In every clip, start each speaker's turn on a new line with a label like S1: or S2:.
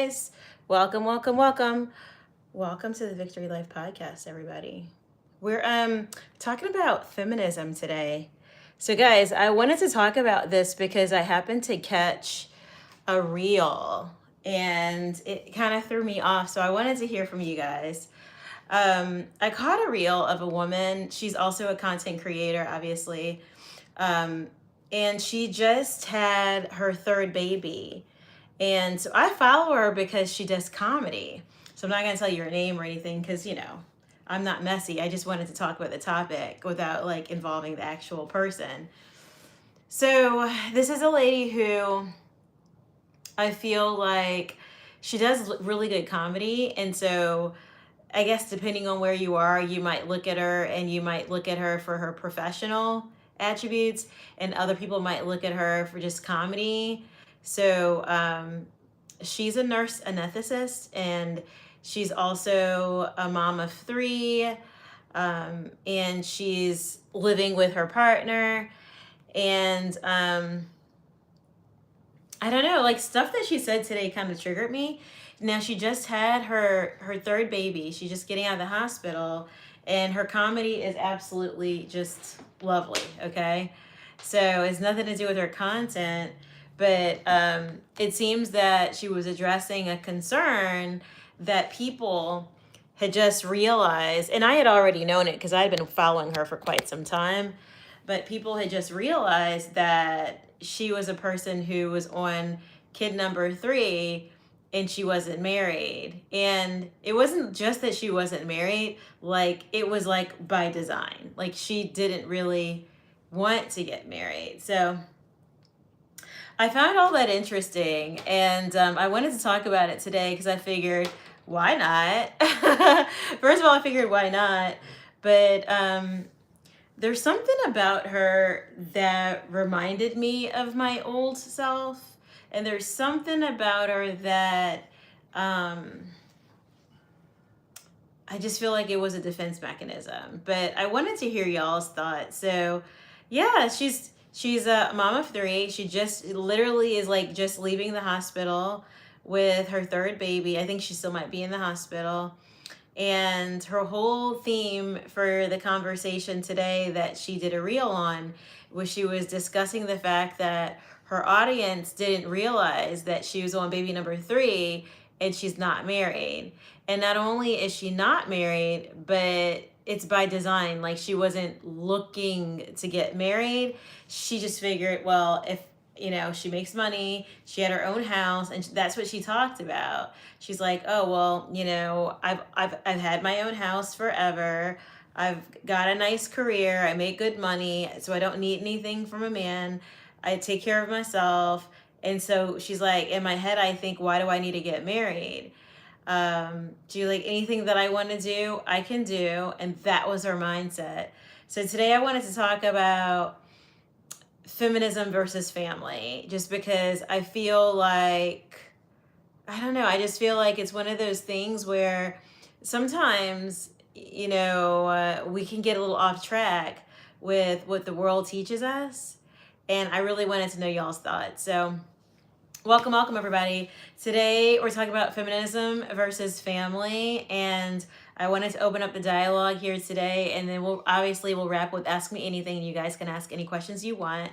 S1: guys. Welcome, welcome, welcome. Welcome to the Victory Life podcast, everybody. We're talking about feminism today. So guys, I wanted to talk about this because I happened to catch a reel and it kind of threw me off. So I wanted to hear from you guys. I caught a reel of a woman. She's also a content creator, obviously. And she just had her third baby. And so I follow her because she does comedy. So I'm not going to tell you her name or anything because, I'm not messy. I just wanted to talk about the topic without like involving the actual person. So this is a lady who I feel like she does really good comedy. And so I guess depending on where you are, you might look at her and you might look at her for her professional attributes, and other people might look at her for just comedy. So she's a nurse anesthetist, and she's also a mom of three, and she's living with her partner. And I don't know, like stuff that she said today kind of triggered me. Now she just had her third baby. She's just getting out of the hospital, and her comedy is absolutely just lovely. Okay, so it's nothing to do with her content, but it seems that she was addressing a concern that people had just realized, and I had already known it because I had been following her for quite some time, but people had just realized that she was a person who was on kid number 3 and she wasn't married. And it wasn't just that she wasn't married, like it was like by design. Like she didn't really want to get married. So I found all that interesting, and I wanted to talk about it today because I figured, why not? First of all, I figured, why not? But there's something about her that reminded me of my old self. And there's something about her that I just feel like it was a defense mechanism. But I wanted to hear y'all's thoughts. So yeah, she's a mom of 3. She just literally is like just leaving the hospital with her third baby. I think she still might be in the hospital. And her whole theme for the conversation today that she did a reel on was she was discussing the fact that her audience didn't realize that she was on baby number 3 and she's not married. And not only is she not married, but it's by design. Like she wasn't looking to get married. She just figured, well, if she makes money, she had her own house, and that's what she talked about. She's like, oh, well, I've had my own house forever. I've got a nice career. I make good money, so I don't need anything from a man. I take care of myself. And so she's like, in my head, I think, why do I need to get married? Do like anything that I want to do, I can do. And that was her mindset. So today I wanted to talk about feminism versus family, just because I feel like, I don't know, I just feel like it's one of those things where sometimes, we can get a little off track with what the world teaches us. And I really wanted to know y'all's thoughts. So welcome everybody. Today we're talking about feminism versus family, and I wanted to open up the dialogue here today, and then we'll wrap with Ask Me Anything, and you guys can ask any questions you want.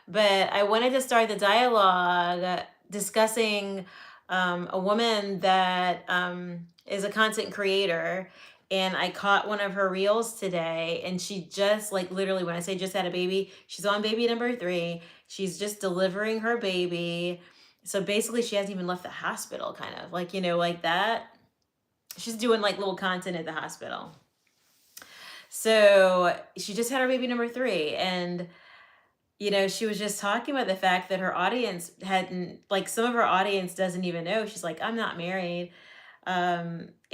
S1: But I wanted to start the dialogue discussing a woman that is a content creator, and I caught one of her reels today, and she just, like, literally, when I say just had a baby, she's on baby number 3. She's just delivering her baby. So basically she hasn't even left the hospital, kind of like, like that. She's doing like little content at the hospital. So she just had her baby number 3, and she was just talking about the fact that her audience hadn't, like, some of her audience doesn't even know. She's like, I'm not married.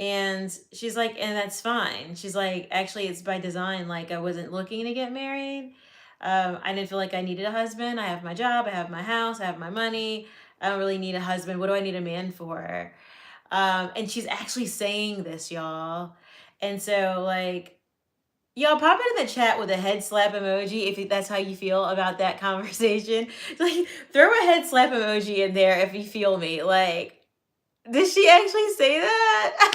S1: And she's like, and that's fine. She's like, actually, it's by design. Like, I wasn't looking to get married. I didn't feel like I needed a husband. I have my job. I have my house. I have my money. I don't really need a husband. What do I need a man for? And she's actually saying this, y'all. And so, like, y'all pop into the chat with a head slap emoji if that's how you feel about that conversation. Like, throw a head slap emoji in there if you feel me. Like, Did she actually say that?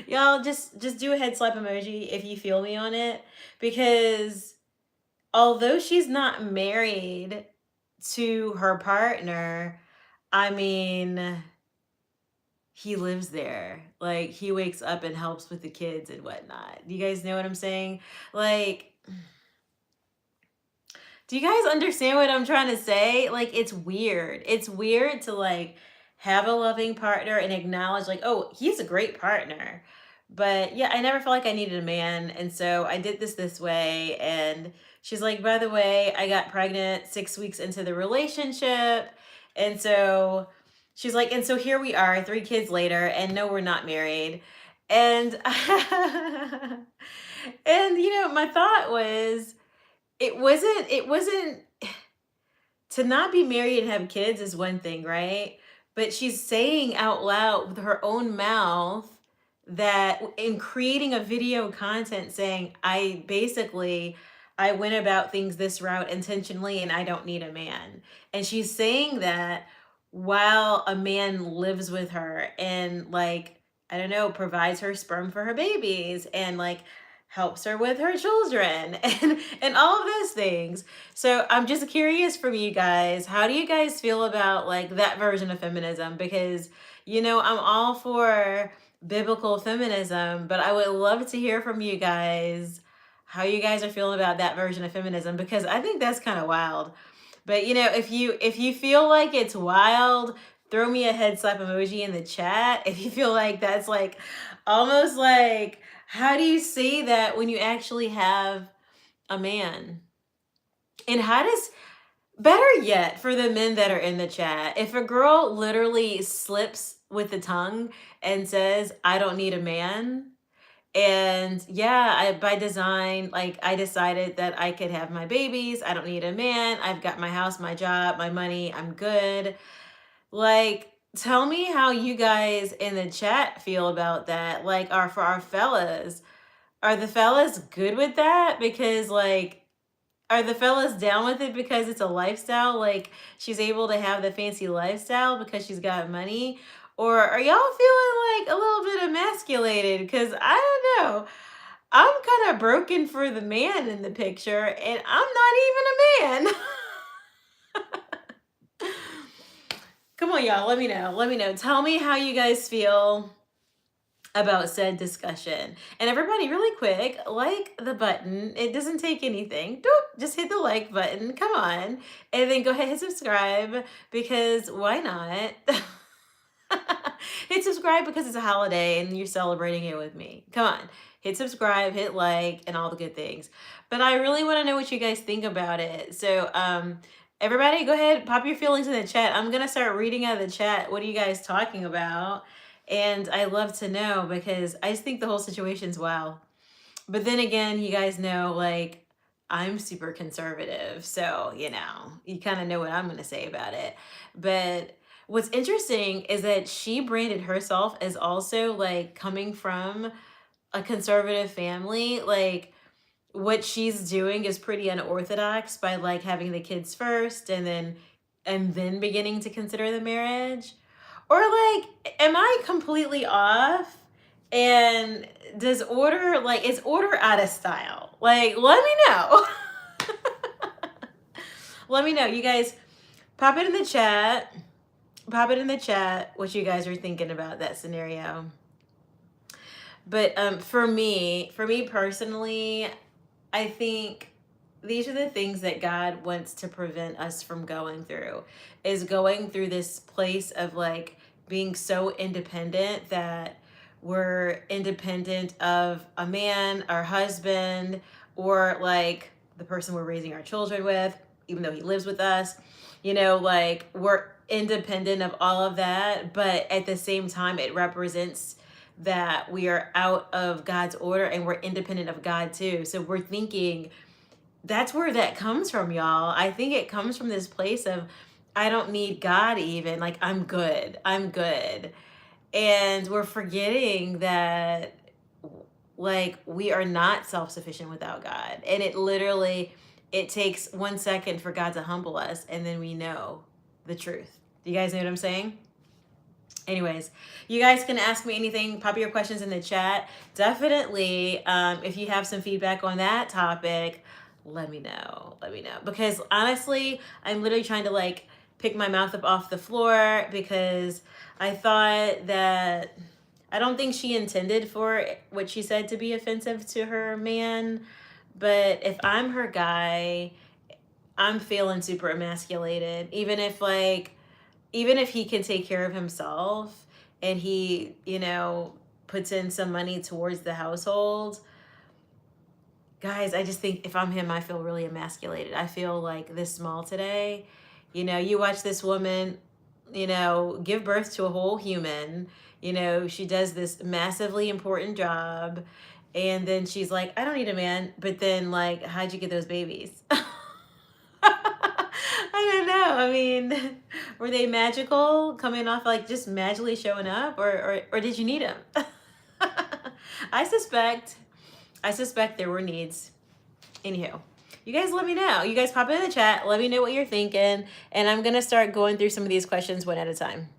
S1: Y'all just do a head slap emoji if you feel me on it, because although she's not married to her partner, I mean, he lives there. Like, he wakes up and helps with the kids and whatnot. Do you guys know what I'm saying? Like, do you guys understand what I'm trying to say? Like, it's weird. It's weird to like have a loving partner and acknowledge like, oh, he's a great partner. But yeah, I never felt like I needed a man. And so I did this way. And she's like, by the way, I got pregnant 6 weeks into the relationship. And so she's like, and so here we are, 3 kids later, and no, we're not married. And and my thought was, it wasn't to not be married and have kids is one thing, right? But she's saying out loud with her own mouth that in creating a video content saying, I went about things this route intentionally and I don't need a man. And she's saying that while a man lives with her and like, I don't know, provides her sperm for her babies and like helps her with her children and all of those things. So I'm just curious from you guys, how do you guys feel about like that version of feminism? Because I'm all for biblical feminism, but I would love to hear from you guys how you guys are feeling about that version of feminism, because I think that's kind of wild. But if you feel like it's wild, throw me a head slap emoji in the chat. If you feel like that's like almost like, how do you say that when you actually have a man? And how does, better yet, for the men that are in the chat, if a girl literally slips with the tongue and says, I don't need a man, and yeah, by design, like I decided that I could have my babies, I don't need a man, I've got my house, my job, my money, I'm good. Like, tell me how you guys in the chat feel about that. Like, for our fellas, are the fellas good with that? Because like, are the fellas down with it because it's a lifestyle? Like, she's able to have the fancy lifestyle because she's got money? Or are y'all feeling like a little bit emasculated? Because I don't know. I'm kind of broken for the man in the picture, and I'm not even a man. Come on, y'all. Let me know. Let me know. Tell me how you guys feel about said discussion. And everybody, really quick, like the button. It doesn't take anything. Doop, just hit the like button. Come on. And then go ahead and hit subscribe, because why not? Hit subscribe because it's a holiday and you're celebrating it with me. Come on. Hit subscribe, hit like, and all the good things. But I really want to know what you guys think about it. So, everybody, go ahead, pop your feelings in the chat. I'm going to start reading out of the chat. What are you guys talking about? And I love to know, because I just think the whole situation's wild. But then again, you guys know, like, I'm super conservative. So, you kind of know what I'm going to say about it. But what's interesting is that she branded herself as also like coming from a conservative family. Like, what she's doing is pretty unorthodox by like having the kids first and then beginning to consider the marriage. Or like, am I completely off? And is order out of style? Like, let me know. Let me know. You guys, pop it in the chat. Pop it in the chat what you guys are thinking about that scenario. But for me personally, I think these are the things that God wants to prevent us from going through, is going through this place of like being so independent that we're independent of a man, our husband, or like the person we're raising our children with, even though he lives with us. Like, we're independent of all of that, but at the same time, it represents that we are out of God's order and we're independent of God too. So we're thinking that's where that comes from, y'all. I think it comes from this place of, I don't need God even. Like, I'm good. And we're forgetting that, like, we are not self-sufficient without God. And it takes 1 second for God to humble us, and then we know the truth. Do you guys know what I'm saying? Anyways, you guys can ask me anything, pop your questions in the chat. Definitely, if you have some feedback on that topic, let me know. Let me know. Because honestly, I'm literally trying to like pick my mouth up off the floor because I thought that I don't think she intended for what she said to be offensive to her man. But if I'm her guy, I'm feeling super emasculated. Even if he can take care of himself and he, puts in some money towards the household, guys, I just think if I'm him, I feel really emasculated. I feel like this small today. You watch this woman, give birth to a whole human. She does this massively important job. And then she's like, I don't need a man. But then, like, how'd you get those babies? I don't know. I mean, were they magical coming off like just magically showing up, or did you need them? I suspect there were needs. Anywho, you guys let me know. You guys pop it in the chat. Let me know what you're thinking, and I'm gonna start going through some of these questions one at a time.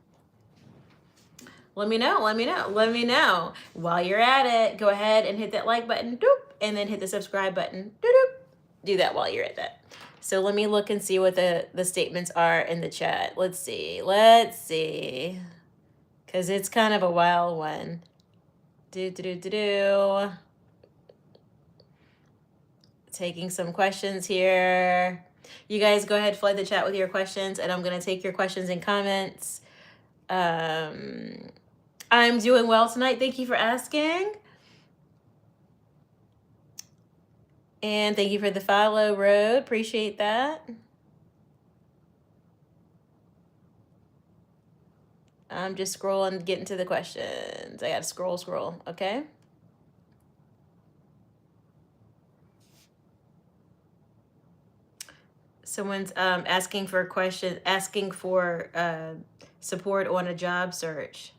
S1: Let me know. Let me know. Let me know. While you're at it, go ahead and hit that like button, doop, and then hit the subscribe button, doop, doop. Do that while you're at that. So let me look and see what the statements are in the chat. Let's see. Because it's kind of a wild one. Taking some questions here. You guys go ahead, flood the chat with your questions, and I'm going to take your questions and comments. I'm doing well tonight. Thank you for asking. And thank you for the follow, Road. Appreciate that. I'm just scrolling, getting to the questions. I got to scroll. Okay. Someone's asking for support on a job search.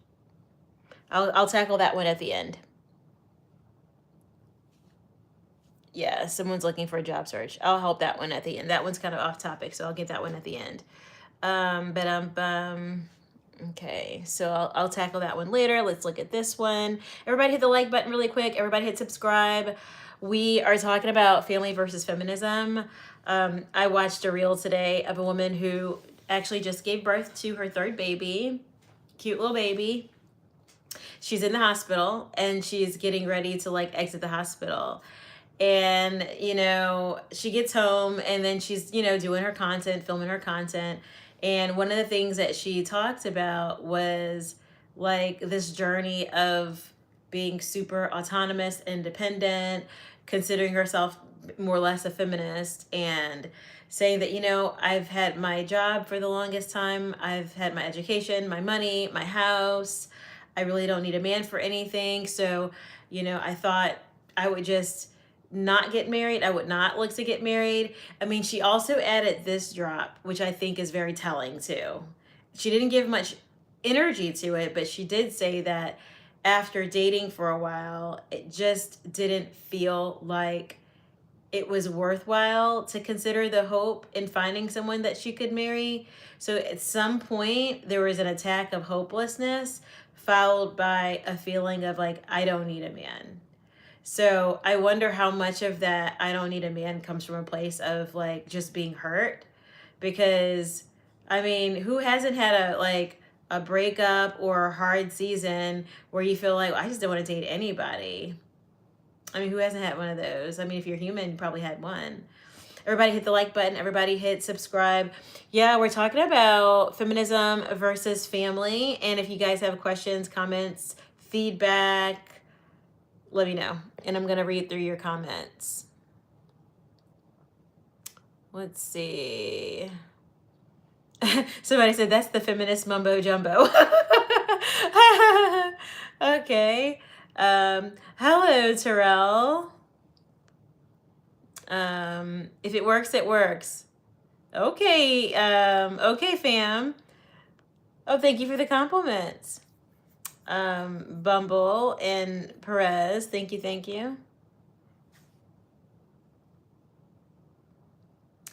S1: I'll tackle that one at the end. Yeah, someone's looking for a job search. I'll help that one at the end. That one's kind of off topic, so I'll get that one at the end. Okay, so I'll tackle that one later. Let's look at this one. Everybody hit the like button really quick. Everybody hit subscribe. We are talking about family versus feminism. I watched a reel today of a woman who actually just gave birth to her third baby. Cute little baby. She's in the hospital and she's getting ready to like exit the hospital. And, she gets home and then she's, doing her content, filming her content. And one of the things that she talked about was like this journey of being super autonomous, independent, considering herself more or less a feminist, and saying that, I've had my job for the longest time. I've had my education, my money, my house. I really don't need a man for anything. So, I thought I would just not get married. I would not look to get married. I mean, she also added this drop, which I think is very telling too. She didn't give much energy to it, but she did say that after dating for a while, it just didn't feel like it was worthwhile to consider the hope in finding someone that she could marry. So at some point, there was an attack of hopelessness followed by a feeling of like, I don't need a man. So I wonder how much of that I don't need a man comes from a place of like just being hurt. Because I mean, who hasn't had a breakup or a hard season where you feel like, I just don't want to date anybody? I mean, who hasn't had one of those? I mean, if you're human, you probably had one. Everybody hit the like button. Everybody hit subscribe. Yeah, we're talking about feminism versus family. And if you guys have questions, comments, feedback, let me know. And I'm going to read through your comments. Let's see. Somebody said that's the feminist mumbo jumbo. Okay. Hello, Terrell. If it works, it works. Okay. Okay, fam. Oh, thank you for the compliments. Bumble and Perez. Thank you.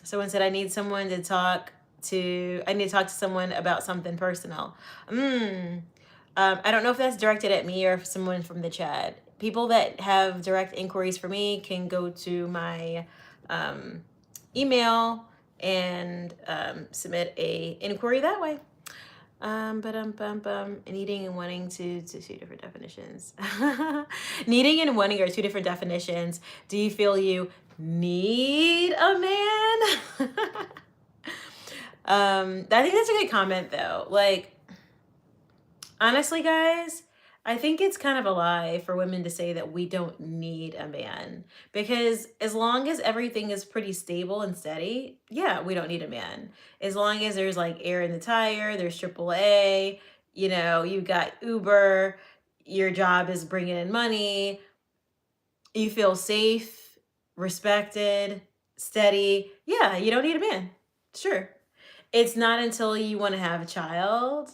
S1: Someone said, I need to talk to someone about something personal. I don't know if that's directed at me or if someone from the chat. People that have direct inquiries for me can go to my email and submit a inquiry that way. Needing and wanting to two different definitions. Needing and wanting are two different definitions. Do you feel you need a man? I think that's a good comment though. Like, honestly, guys, I think it's kind of a lie for women to say that we don't need a man. Because as long as everything is pretty stable and steady, yeah, we don't need a man. As long as there's like air in the tire, there's AAA, you know, you got Uber, your job is bringing in money, you feel safe, respected, steady, yeah, you don't need a man. Sure. It's not until you want to have a child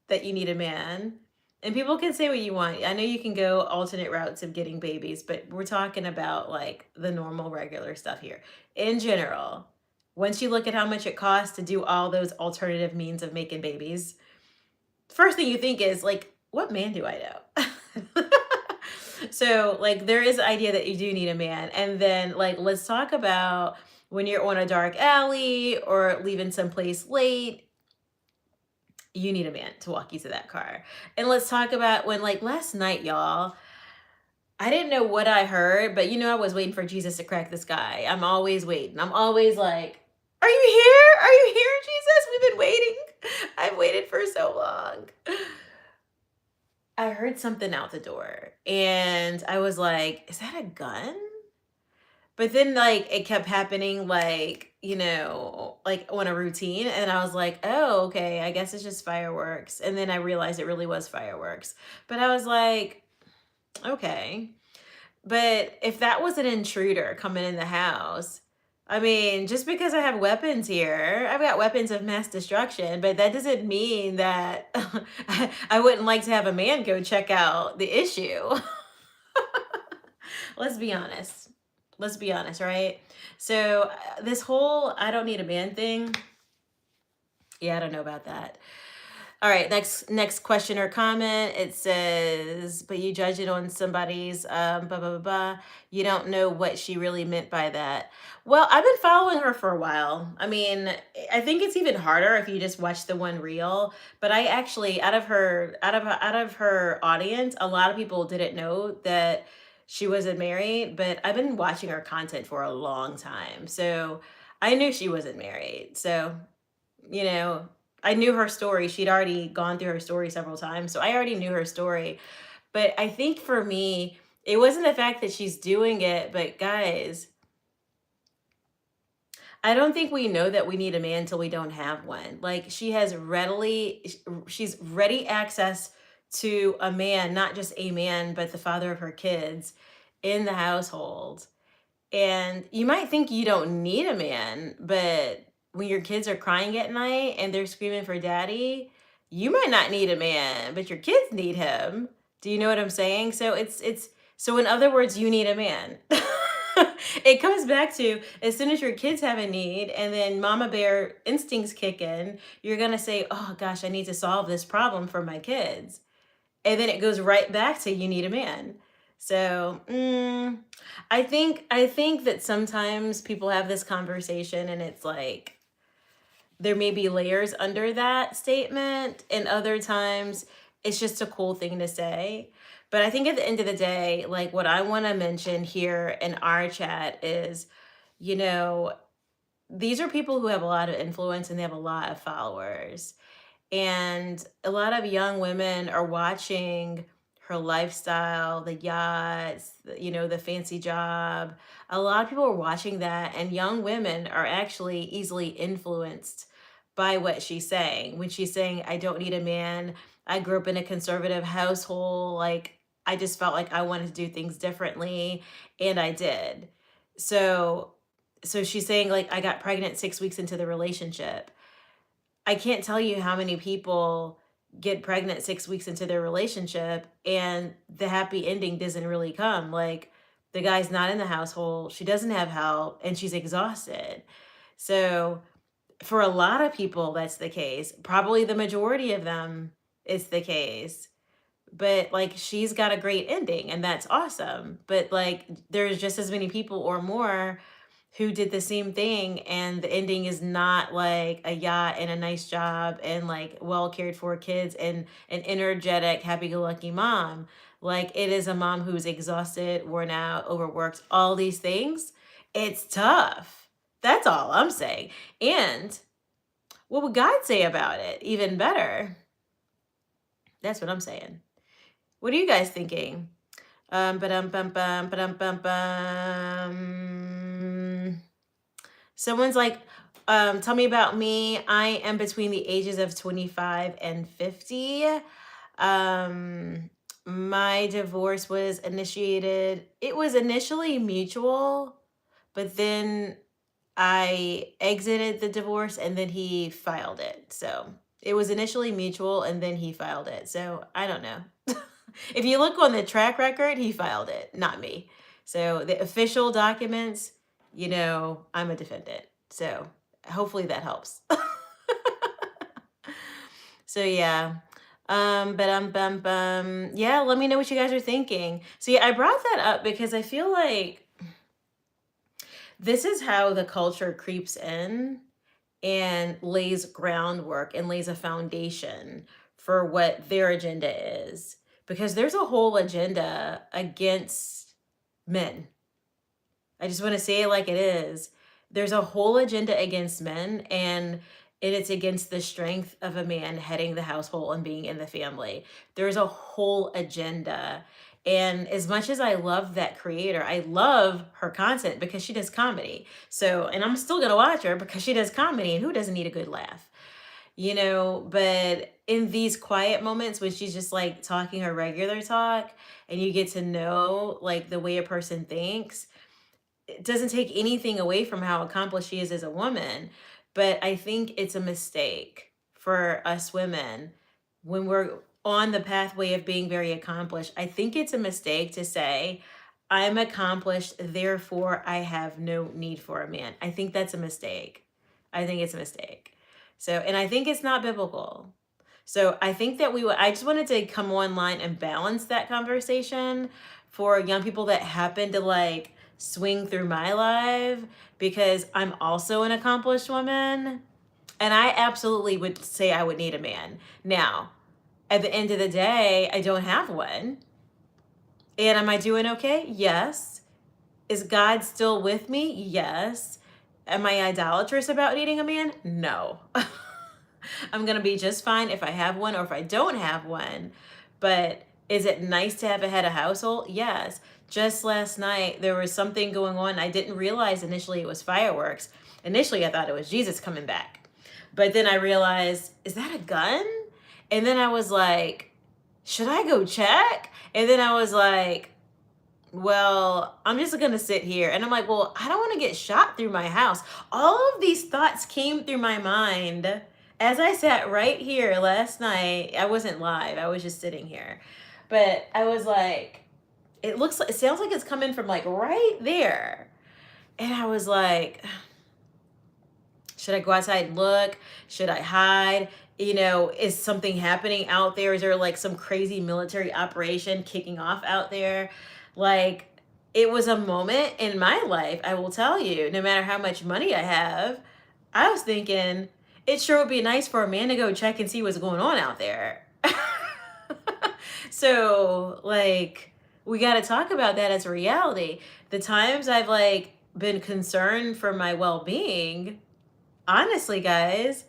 S1: that you need a man. And people can say what you want. I know you can go alternate routes of getting babies, but we're talking about like the normal, regular stuff here. In general, once you look at how much it costs to do all those alternative means of making babies, first thing you think is like, what man do I know? So like there is the idea that you do need a man. And then like let's talk about when you're on a dark alley or leaving someplace late, you need a man to walk you to that car. And let's talk about when like last night, y'all, I didn't know what I heard, but you know I was waiting for Jesus to crack the sky. I'm always waiting. I'm always like, are you here? Are you here, Jesus? We've been waiting. I've waited for so long. I heard something out the door and I was like, is that a gun? But then like it kept happening like, you know, like on a routine. And I was like, oh, okay, I guess it's just fireworks. And then I realized it really was fireworks. But I was like, okay. But if that was an intruder coming in the house, I mean, just because I have weapons here, I've got weapons of mass destruction, but that doesn't mean that I wouldn't like to have a man go check out the issue. Let's be honest. Let's be honest, right? So, this whole I don't need a man thing, yeah, I don't know about that. All right, next question or comment. It says, but you judge it on somebody's blah blah blah blah. You don't know what she really meant by that. Well, I've been following her for a while. I mean, I think it's even harder if you just watch the one reel. But I actually, out of her audience, a lot of people didn't know that she wasn't married. But I've been watching her content for a long time, so I knew she wasn't married. So you know, I knew her story. She'd already gone through her story several times. So I already knew her story. But I think for me, it wasn't the fact that she's doing it, but guys, I don't think we know that we need a man until we don't have one. Like she's ready access to a man, not just a man, but the father of her kids in the household. And you might think you don't need a man, but when your kids are crying at night and they're screaming for daddy, you might not need a man, but your kids need him. Do you know what I'm saying? So it's so in other words, you need a man. It comes back to as soon as your kids have a need and then mama bear instincts kick in, you're going to say, "Oh gosh, I need to solve this problem for my kids." And then it goes right back to you need a man. So I think that sometimes people have this conversation and it's like there may be layers under that statement, and other times it's just a cool thing to say. But I think at the end of the day, like what I want to mention here in our chat is, you know, these are people who have a lot of influence and they have a lot of followers. And a lot of young women are watching her lifestyle, the yachts, you know, the fancy job. A lot of people are watching that, and young women are actually easily influenced by what she's saying. When she's saying, I don't need a man, I grew up in a conservative household, like, I just felt like I wanted to do things differently, and I did. So, so she's saying, like, I got pregnant 6 weeks into the relationship. I can't tell you how many people get pregnant 6 weeks into their relationship and the happy ending doesn't really come. Like the guy's not in the household, she doesn't have help, and she's exhausted. So for a lot of people, that's the case. Probably the majority of them, it's the case. but like she's got a great ending and that's awesome. But like there's just as many people or more who did the same thing and the ending is not like a yacht and a nice job and like well cared for kids and an energetic happy-go-lucky mom. Like it is a mom who's exhausted, worn out, overworked, all these things. It's tough. That's all I'm saying. And what would God say about it? Even better. That's what I'm saying. What are you guys thinking? Ba-dum, bum, bum, ba-dum, bum, bum. Someone's like, tell me about me. I am between the ages of 25 and 50. My divorce was initiated, it was initially mutual, but then I exited the divorce and then he filed it. So it was initially mutual and then he filed it. So I don't know. If you look on the track record, he filed it, not me. So the official documents, I'm a defendant. So hopefully that helps. So yeah. Yeah, let me know what you guys are thinking. So yeah, I brought that up because I feel like this is how the culture creeps in and lays groundwork and lays a foundation for what their agenda is. Because there's a whole agenda against men. I just want to say it like it is. There's a whole agenda against men, and it's against the strength of a man heading the household and being in the family. There's a whole agenda. And as much as I love that creator, I love her content because she does comedy. So, and I'm still going to watch her because she does comedy, and who doesn't need a good laugh? But in these quiet moments when she's just like talking her regular talk and you get to know like the way a person thinks, it doesn't take anything away from how accomplished she is as a woman. But I think it's a mistake for us women when we're on the pathway of being very accomplished. I think it's a mistake to say, I'm accomplished, therefore I have no need for a man. I think that's a mistake. I think it's a mistake. So, and I think it's not biblical. So I think that I just wanted to come online and balance that conversation for young people that happen to like swing through my life, because I'm also an accomplished woman and I absolutely would say I would need a man. Now, at the end of the day, I don't have one. And am I doing okay? Yes. Is God still with me? Yes. Am I idolatrous about needing a man? No. I'm going to be just fine if I have one or if I don't have one. But is it nice to have a head of household? Yes. Just last night, there was something going on. I didn't realize initially it was fireworks. Initially, I thought it was Jesus coming back. But then I realized, is that a gun? And then I was like, should I go check? And then I was like, well, I'm just going to sit here. And I'm like, well, I don't want to get shot through my house. All of these thoughts came through my mind as I sat right here last night. I wasn't live. I was just sitting here. But I was like, it sounds like it's coming from like right there. And I was like, should I go outside and look? Should I hide? Is something happening out there? Is there like some crazy military operation kicking off out there? Like, it was a moment in my life, I will tell you, no matter how much money I have, I was thinking, it sure would be nice for a man to go check and see what's going on out there. So, like, we got to talk about that as a reality. The times I've, like, been concerned for my well-being, honestly, guys,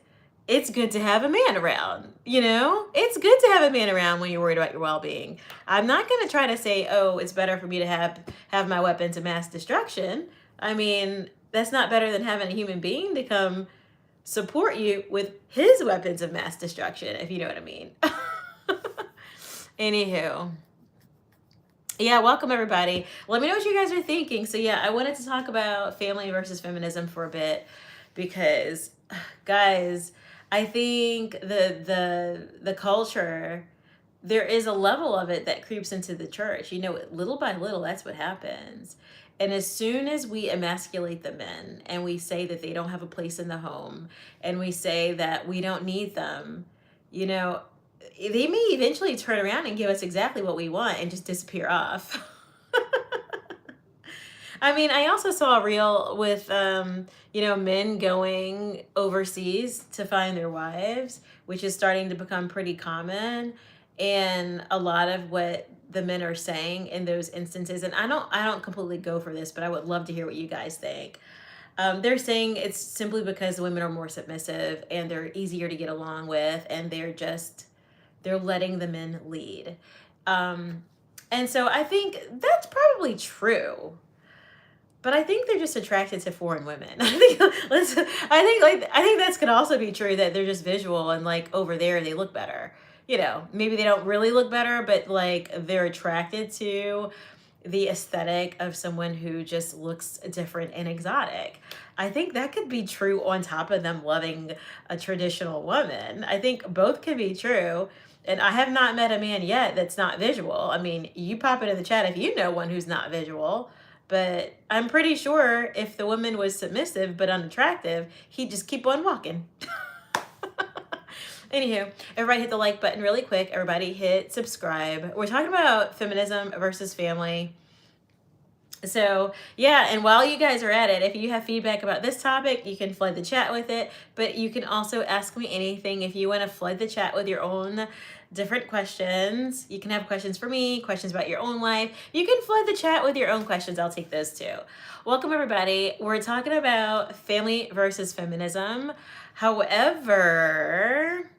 S1: it's good to have a man around, It's good to have a man around when you're worried about your well-being. I'm not going to try to say, oh, it's better for me to have my weapons of mass destruction. I mean, that's not better than having a human being to come support you with his weapons of mass destruction, if you know what I mean. Anywho. Yeah, welcome everybody. Let me know what you guys are thinking. So yeah, I wanted to talk about family versus feminism for a bit because, guys, I think the culture, there is a level of it that creeps into the church. Little by little, that's what happens. And as soon as we emasculate the men and we say that they don't have a place in the home and we say that we don't need them, they may eventually turn around and give us exactly what we want and just disappear off. I mean, I also saw a reel with, men going overseas to find their wives, which is starting to become pretty common. And a lot of what the men are saying in those instances, and I don't completely go for this, but I would love to hear what you guys think. They're saying it's simply because the women are more submissive and they're easier to get along with, and they're letting the men lead. Um, and so I think that's probably true, but I think they're just attracted to foreign women. I think that's could also be true, that they're just visual and like over there they look better. Maybe they don't really look better, but like they're attracted to the aesthetic of someone who just looks different and exotic. I think that could be true on top of them loving a traditional woman. I think both can be true. And I have not met a man yet that's not visual. I mean, you pop it in the chat if you know one who's not visual. But I'm pretty sure if the woman was submissive but unattractive, he'd just keep on walking. Anywho, everybody hit the like button really quick. Everybody hit subscribe. We're talking about feminism versus family. So yeah, and while you guys are at it, if you have feedback about this topic, you can flood the chat with it, but you can also ask me anything. If you want to flood the chat with your own different questions, you can have questions for me, questions about your own life. You can flood the chat with your own questions. I'll take those too. Welcome everybody. We're talking about family versus feminism. However,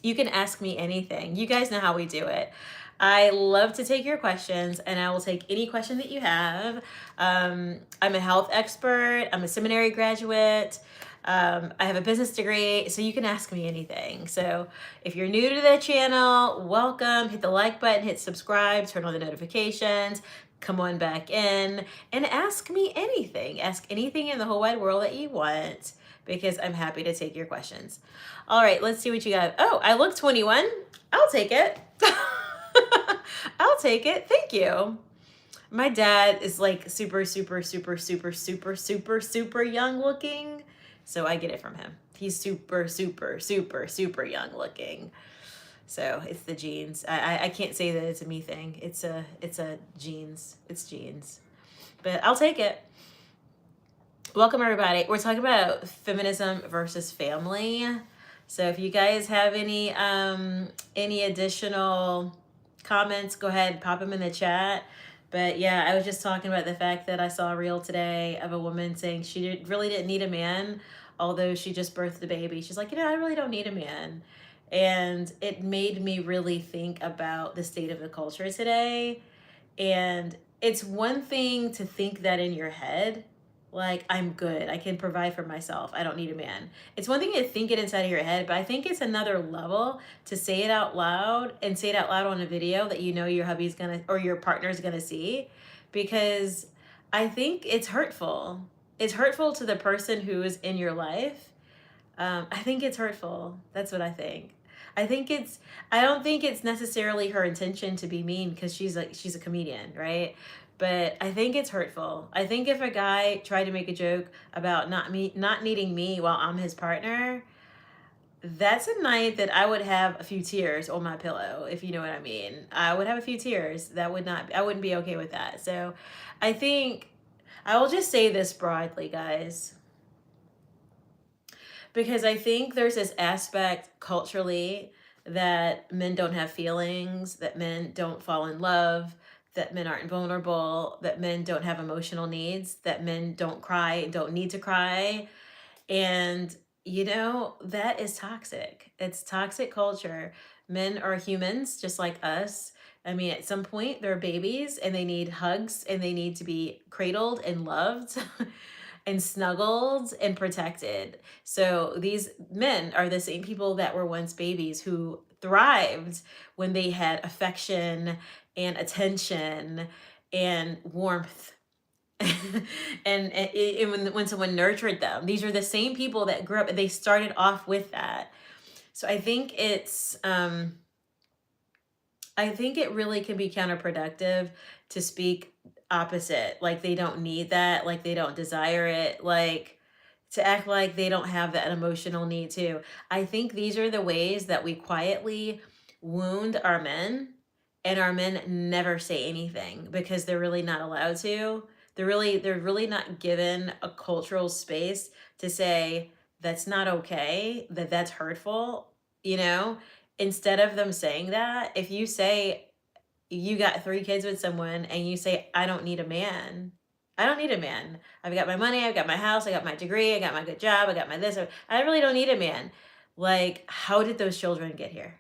S1: you can ask me anything. You guys know how we do it. I love to take your questions, and I will take any question that you have. I'm a health expert. I'm a seminary graduate. I have a business degree, so you can ask me anything. So if you're new to the channel, welcome. Hit the like button, hit subscribe, turn on the notifications, come on back in, and ask me anything. Ask anything in the whole wide world that you want, because I'm happy to take your questions. All right, let's see what you got. Oh, I look 21. I'll take it. I'll take it. Thank you. My dad is like super, super, super, super, super, super, super young looking. So I get it from him. He's super, super, super, super young looking. So it's the genes. I can't say that it's a me thing. It's a genes. It's genes. But I'll take it. Welcome everybody. We're talking about feminism versus family. So if you guys have any additional comments, go ahead, pop them in the chat. But yeah, I was just talking about the fact that I saw a reel today of a woman saying she really didn't need a man, although she just birthed a baby. She's like, I really don't need a man. And it made me really think about the state of the culture today. And it's one thing to think that in your head, like, I'm good, I can provide for myself, I don't need a man. It's one thing to think it inside of your head, but I think it's another level to say it out loud, and say it out loud on a video that your hubby's gonna, or your partner's gonna see, because I think it's hurtful. It's hurtful to the person who is in your life. I think it's hurtful. That's what I think. I don't think it's necessarily her intention to be mean, because she's a comedian, right? But I think it's hurtful. I think if a guy tried to make a joke about not needing me while I'm his partner, that's a night that I would have a few tears on my pillow, if you know what I mean. I would have a few tears. I wouldn't be okay with that. So I think I will just say this broadly, guys, because I think there's this aspect culturally that men don't have feelings, that men don't fall in love, that men aren't vulnerable, that men don't have emotional needs, that men don't cry, don't need to cry. And, that is toxic. It's toxic culture. Men are humans just like us. I mean, at some point, they're babies and they need hugs and they need to be cradled and loved and snuggled and protected. So these men are the same people that were once babies, who thrived when they had affection and attention and warmth. And when someone nurtured them. These are the same people that grew up and they started off with that. So I think it really can be counterproductive to speak opposite, like they don't need that, like they don't desire it, like to act like they don't have that emotional need too. I think these are the ways that we quietly wound our men, and our men never say anything because they're really not allowed to. They're really not given a cultural space to say that's not okay, that's hurtful, you know? Instead of them saying that, if you say you got 3 kids with someone and you say, "I don't need a man. I don't need a man. I've got my money, I've got my house, I got my degree, I got my good job, I got my this. I really don't need a man." Like, how did those children get here?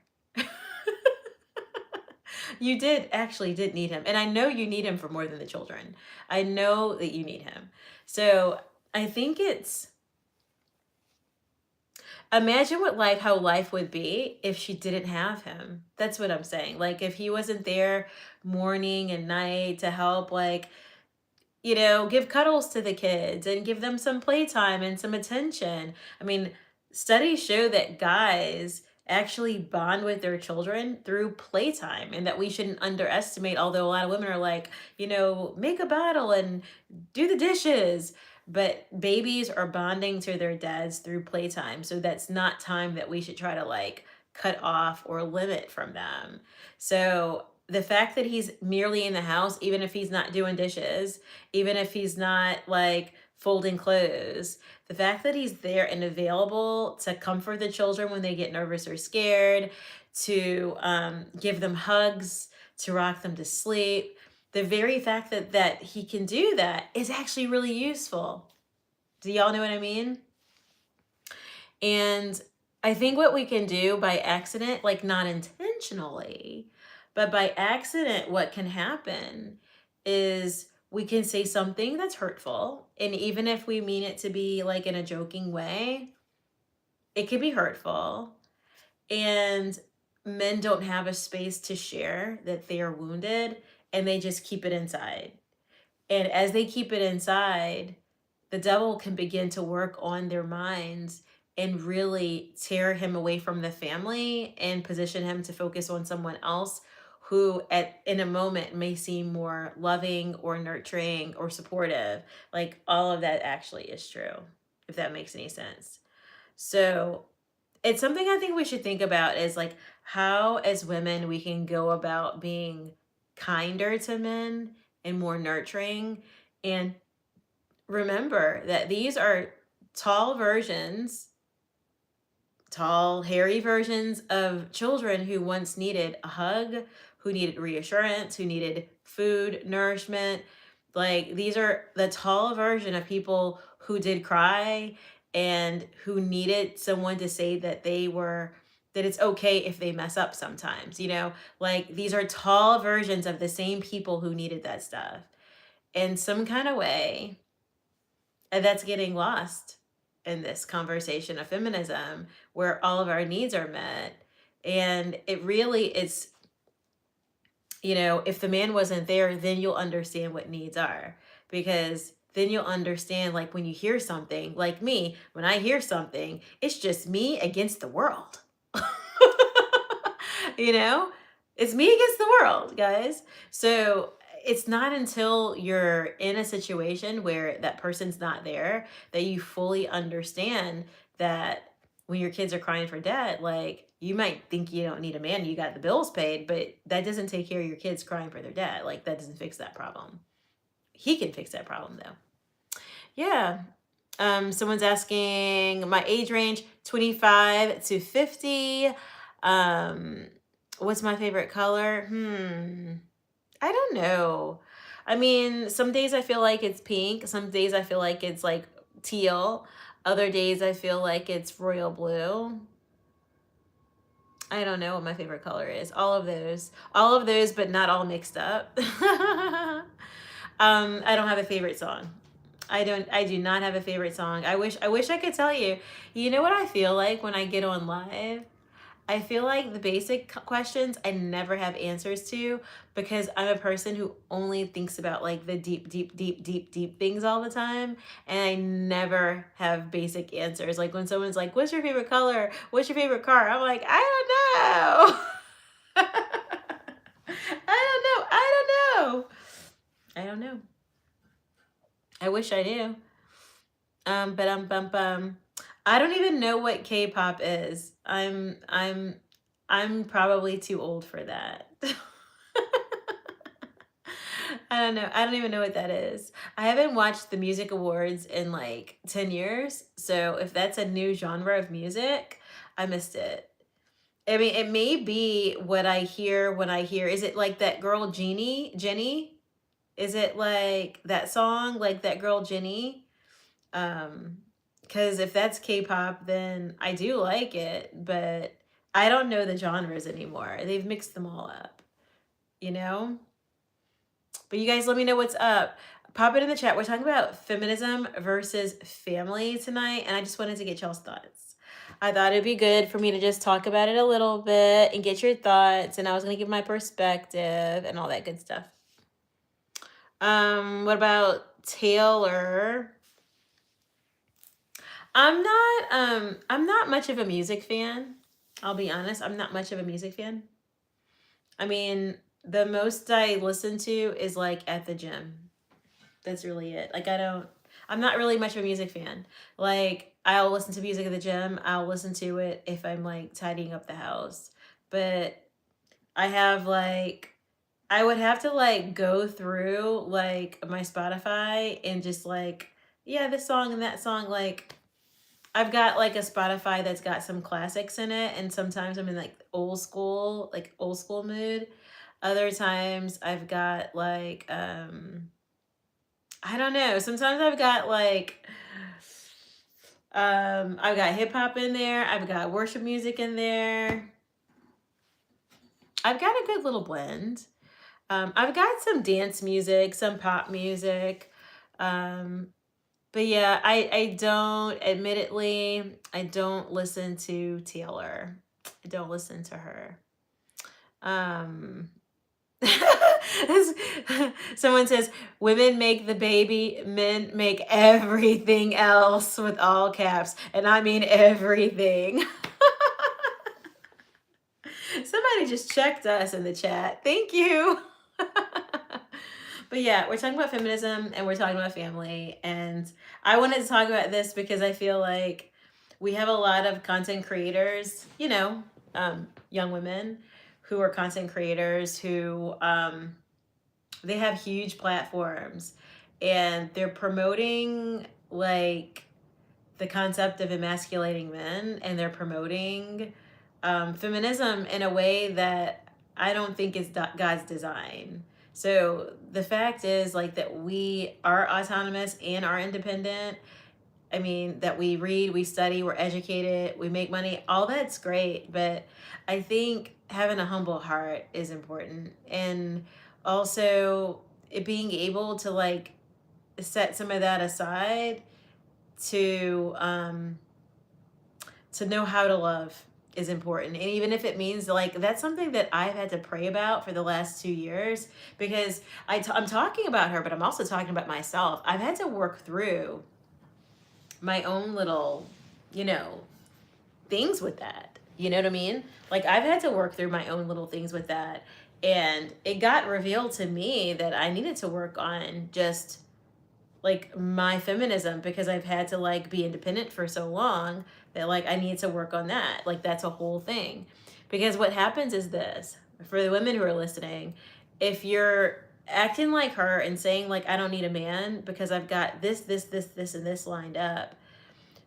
S1: You did need him. And I know you need him for more than the children. I know that you need him. So I think it's imagine how life would be if she didn't have him. That's what I'm saying. Like if he wasn't there morning and night to help, like, give cuddles to the kids and give them some playtime and some attention. I mean, studies show that guys actually bond with their children through playtime, and that we shouldn't underestimate, although a lot of women are like, make a bottle and do the dishes. But babies are bonding to their dads through playtime. So that's not time that we should try to like cut off or limit from them. So the fact that he's merely in the house, even if he's not doing dishes, even if he's not like folding clothes, the fact that he's there and available to comfort the children when they get nervous or scared, to give them hugs, to rock them to sleep, the very fact that he can do that is actually really useful. Do y'all know what I mean? And I think what we can do by accident, like not intentionally, but by accident, what can happen is we can say something that's hurtful. And even if we mean it to be like in a joking way, it can be hurtful. And men don't have a space to share that they are wounded, and they just keep it inside. And as they keep it inside, the devil can begin to work on their minds and really tear him away from the family and position him to focus on someone else who in a moment may seem more loving or nurturing or supportive. Like all of that actually is true, if that makes any sense. So it's something I think we should think about, is like how as women we can go about being kinder to men and more nurturing. And remember that these are tall versions, tall, hairy versions of children who once needed a hug, who needed reassurance, who needed food, nourishment. Like these are the tall version of people who did cry and who needed someone to say that that it's okay if they mess up sometimes, like these are tall versions of the same people who needed that stuff in some kind of way. And that's getting lost in this conversation of feminism where all of our needs are met. And it really is, if the man wasn't there, then you'll understand what needs are. Because then you'll understand, like when you hear something, like me, when I hear something, it's just me against the world. you know, it's me against the world, guys. So it's not until you're in a situation where that person's not there that you fully understand that when your kids are crying for dad, like you might think you don't need a man, you got the bills paid, but that doesn't take care of your kids crying for their dad. Like that doesn't fix that problem. He can fix that problem though. Yeah. Someone's asking my age range, 25 to 50. What's my favorite color? I don't know. I mean, some days I feel like it's pink. Some days I feel like it's like teal. Other days I feel like it's royal blue. I don't know what my favorite color is. All of those, but not all mixed up. I don't have a favorite song. I do not have a favorite song. I wish I could tell you. You know what I feel like when I get on live? I feel like the basic questions I never have answers to, because I'm a person who only thinks about like the deep, deep, deep, deep, deep things all the time. And I never have basic answers. Like when someone's like, what's your favorite color? What's your favorite car? I'm like, I don't know. I don't know. I wish I knew. But I don't even know what K-pop is. I'm probably too old for that. I don't know. I don't even know what that is. I haven't watched the music awards in like 10 years. So if that's a new genre of music, I missed it. I mean, it may be what I hear when I hear, is it like that girl Jenny? Is it like that song, like that girl Jenny? Um, because if that's K-pop, then I do like it, but I don't know the genres anymore. They've mixed them all up, you know? But you guys let me know what's up. Pop it in the chat. We're talking about feminism versus family tonight, and I just wanted to get y'all's thoughts. I thought it'd be good for me to just talk about it a little bit and get your thoughts, and I was gonna give my perspective and all that good stuff. What about Taylor? I'm not much of a music fan. I'll be honest, I'm not much of a music fan. I mean, the most I listen to is like at the gym. That's really it. Like I'm not really much of a music fan. Like I'll listen to music at the gym. I'll listen to it if I'm like tidying up the house. But I have like I would have to like go through like my Spotify and just like, yeah, this song and that song. Like I've got like a Spotify that's got some classics in it, and sometimes I'm in like old school mood. Other times I've got like I don't know. Sometimes I've got like I've got hip hop in there, I've got worship music in there. I've got a good little blend. I've got some dance music, some pop music. Um but yeah, I don't, admittedly, I don't listen to Taylor. I don't listen to her. Um Someone says, women make the baby, men make everything else, with all caps. And I mean everything. Somebody just checked us in the chat. Thank you. But yeah, we're talking about feminism and we're talking about family. And I wanted to talk about this because I feel like we have a lot of content creators, young women who are content creators who they have huge platforms and they're promoting like the concept of emasculating men, and they're promoting feminism in a way that I don't think is God's design. So the fact is like that we are autonomous and are independent. I mean, that we read, we study, we're educated, we make money, all that's great. But I think having a humble heart is important. And also it being able to like set some of that aside to know how to love is important. And even if it means like, that's something that I've had to pray about for the last 2 years, because I'm talking about her, but I'm also talking about myself. I've had to work through my own little, you know, things with that. You know what I mean? Like I've had to work through my own little things with that. And it got revealed to me that I needed to work on just like my feminism, because I've had to like be independent for so long that like I need to work on that. Like that's a whole thing. Because what happens is this, for the women who are listening, if you're acting like her and saying like I don't need a man because I've got this and this lined up,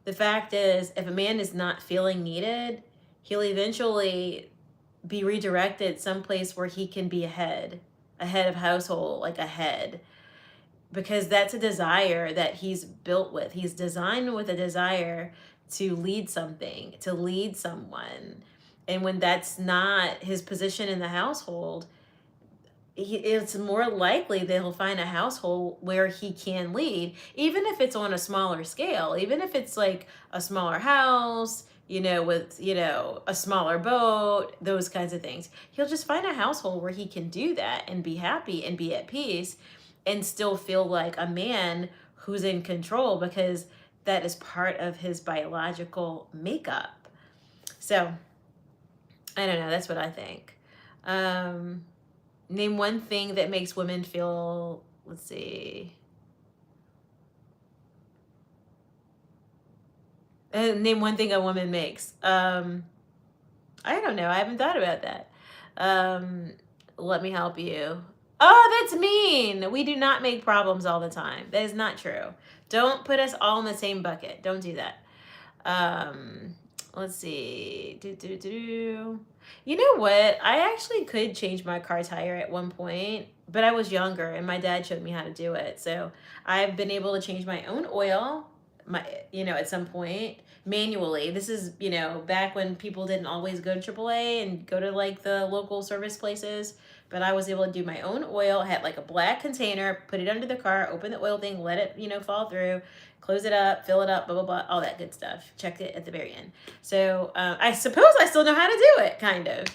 S1: the fact is, if a man is not feeling needed, he'll eventually be redirected someplace where he can be a head of household, like a head, because that's a desire that he's built with. He's designed with a desire to lead something, to lead someone. And when that's not his position in the household, it's more likely that he'll find a household where he can lead, even if it's on a smaller scale, even if it's like a smaller house, with, a smaller boat, those kinds of things. He'll just find a household where he can do that and be happy and be at peace and still feel like a man who's in control, because that is part of his biological makeup. So, I don't know. That's what I think. Name one thing that makes women feel, let's see. Name one thing a woman makes. I don't know. I haven't thought about that. Um, Let me help you. Oh, that's mean. We do not make problems all the time. That is not true. Don't put us all in the same bucket. Don't do that. Um, let's see. You know what? I actually could change my car tire at one point, but I was younger and my dad showed me how to do it. So I've been able to change my own oil, at some point manually. This is, back when people didn't always go to AAA and go to like the local service places. But I was able to do my own oil. I had like a black container, put it under the car, open the oil thing, let it, fall through, close it up, fill it up, blah, blah, blah, all that good stuff. Checked it at the very end. So I suppose I still know how to do it, kind of.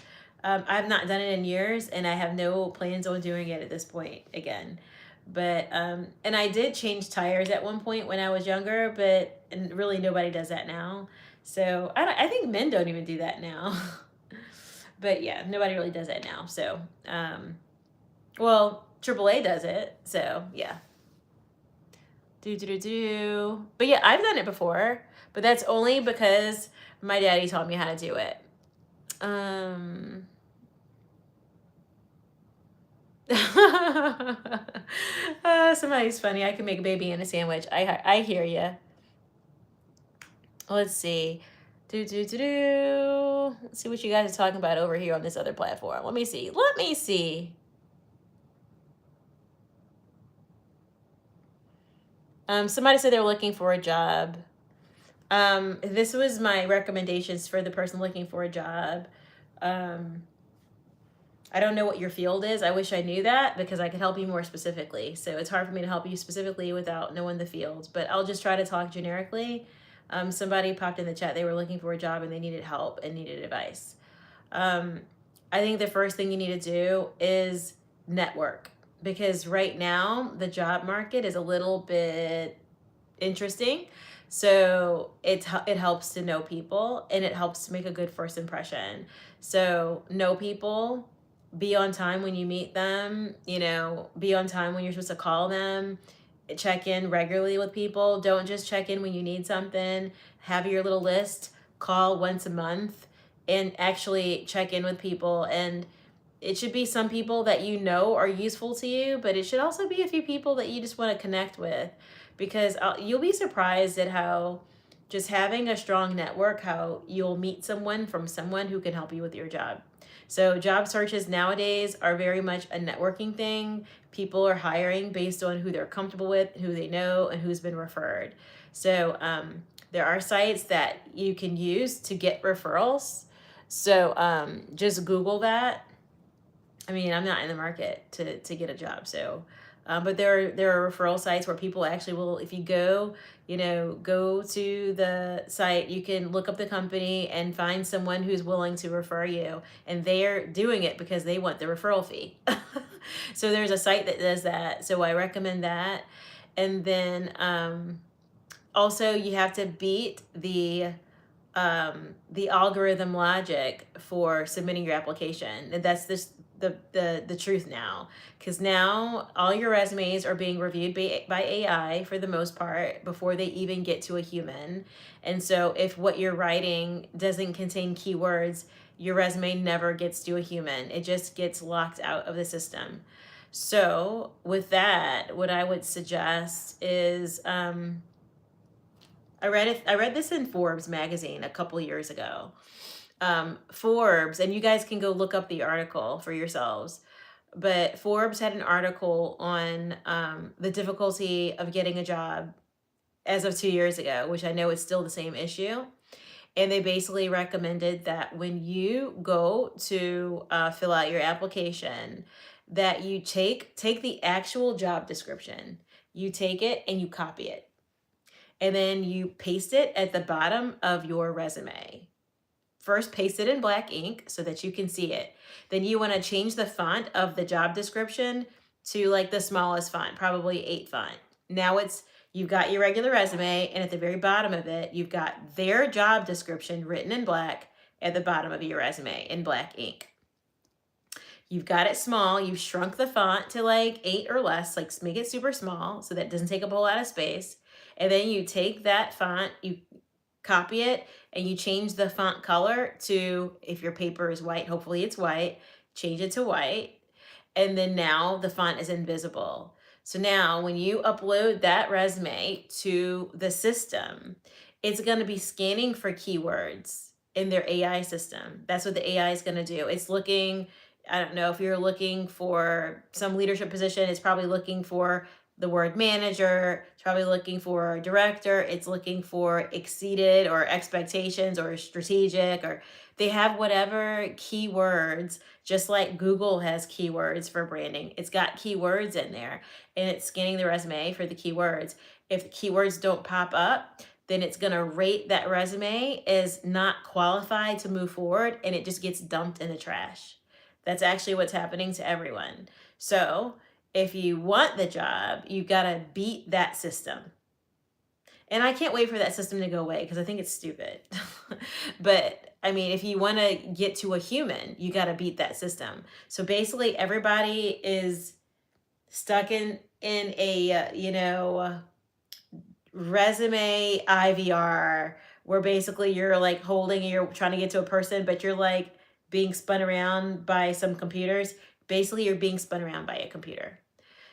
S1: I've not done it in years, and I have no plans on doing it at this point again. But, and I did change tires at one point when I was younger, and really nobody does that now. So I think men don't even do that now. But yeah, nobody really does that now. So, well, AAA does it. So yeah. But yeah, I've done it before, but that's only because my daddy taught me how to do it. Somebody's funny. I can make a baby in a sandwich. I hear you. Let's see. Let's see what you guys are talking about over here on this other platform. Let me see. Somebody said they're looking for a job. This was my recommendations for the person looking for a job. I don't know what your field is. I wish I knew that because I could help you more specifically. So it's hard for me to help you specifically without knowing the field, but I'll just try to talk generically. Somebody popped in the chat. They were looking for a job and they needed help and needed advice. I think the first thing you need to do is network, because right now the job market is a little bit interesting. So it helps to know people, and it helps to make a good first impression. So know people, be on time when you meet them, be on time when you're supposed to call them, check in regularly with people. Don't just check in when you need something. Have your little list, call once a month, and actually check in with people. And it should be some people that are useful to you, but it should also be a few people that you just want to connect with, because you'll be surprised at how just having a strong network, how you'll meet someone who can help you with your job. So job searches nowadays are very much a networking thing. People are hiring based on who they're comfortable with, who they know, and who's been referred. So there are sites that you can use to get referrals. So just Google that. I mean, I'm not in the market to get a job, so but there are referral sites where people actually will, if you go to the site, you can look up the company and find someone who's willing to refer you, and they're doing it because they want the referral fee. So there's a site that does that, so I recommend that. And then also you have to beat the algorithm logic for submitting your application. And that's the truth now, because now all your resumes are being reviewed by AI for the most part before they even get to a human. And so if what you're writing doesn't contain keywords, your resume never gets to a human. It just gets locked out of the system. So with that, what I would suggest is I read this in Forbes magazine a couple years ago. Forbes, and you guys can go look up the article for yourselves, but Forbes had an article on the difficulty of getting a job as of 2 years ago, which I know is still the same issue. And they basically recommended that when you go to fill out your application, that you take the actual job description, you take it and you copy it, and then you paste it at the bottom of your resume. First, paste it in black ink so that you can see it. Then you want to change the font of the job description to like the smallest font, probably 8 font. Now you've got your regular resume, and at the very bottom of it, you've got their job description written in black at the bottom of your resume in black ink. You've got it small. You've shrunk the font to like 8 or less, like make it super small so that it doesn't take up a whole lot of space. And then you take that font, you copy it and you change the font color to, if your paper is white, hopefully it's white, change it to white. And then now the font is invisible. So now when you upload that resume to the system, it's going to be scanning for keywords in their AI system. That's what the AI is going to do. It's looking, I don't know, if you're looking for some leadership position, it's probably looking for the word manager, it's probably looking for director, it's looking for exceeded or expectations or strategic, or they have whatever keywords, just like Google has keywords for branding. It's got keywords in there and it's scanning the resume for the keywords. If the keywords don't pop up, then it's going to rate that resume as not qualified to move forward, and it just gets dumped in the trash. That's actually what's happening to everyone. So if you want the job, you got to beat that system. And I can't wait for that system to go away because I think it's stupid. But I mean, if you want to get to a human, you got to beat that system. So basically everybody is stuck in a, resume IVR, where basically you're like holding, you're trying to get to a person, but you're like being spun around by some computers. Basically, you're being spun around by a computer.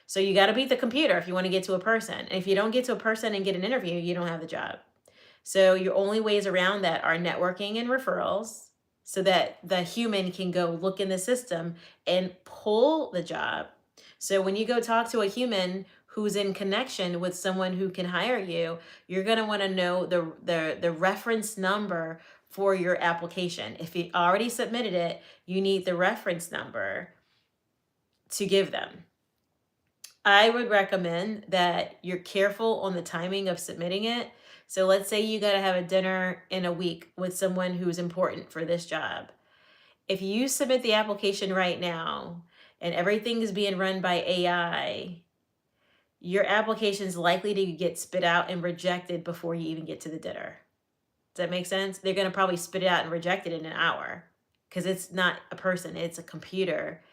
S1: So you got to beat the computer if you want to get to a person. And if you don't get to a person and get an interview, you don't have the job. So your only ways around that are networking and referrals, so that the human can go look in the system and pull the job. So when you go talk to a human who's in connection with someone who can hire you, you're going to want to know the reference number for your application. If you already submitted it, you need the reference number to give them. I would recommend that you're careful on the timing of submitting it. So let's say you got to have a dinner in a week with someone who's important for this job. If you submit the application right now and everything is being run by AI, your application is likely to get spit out and rejected before you even get to the dinner. Does that make sense? They're going to probably spit it out and reject it in an hour because it's not a person, it's a computer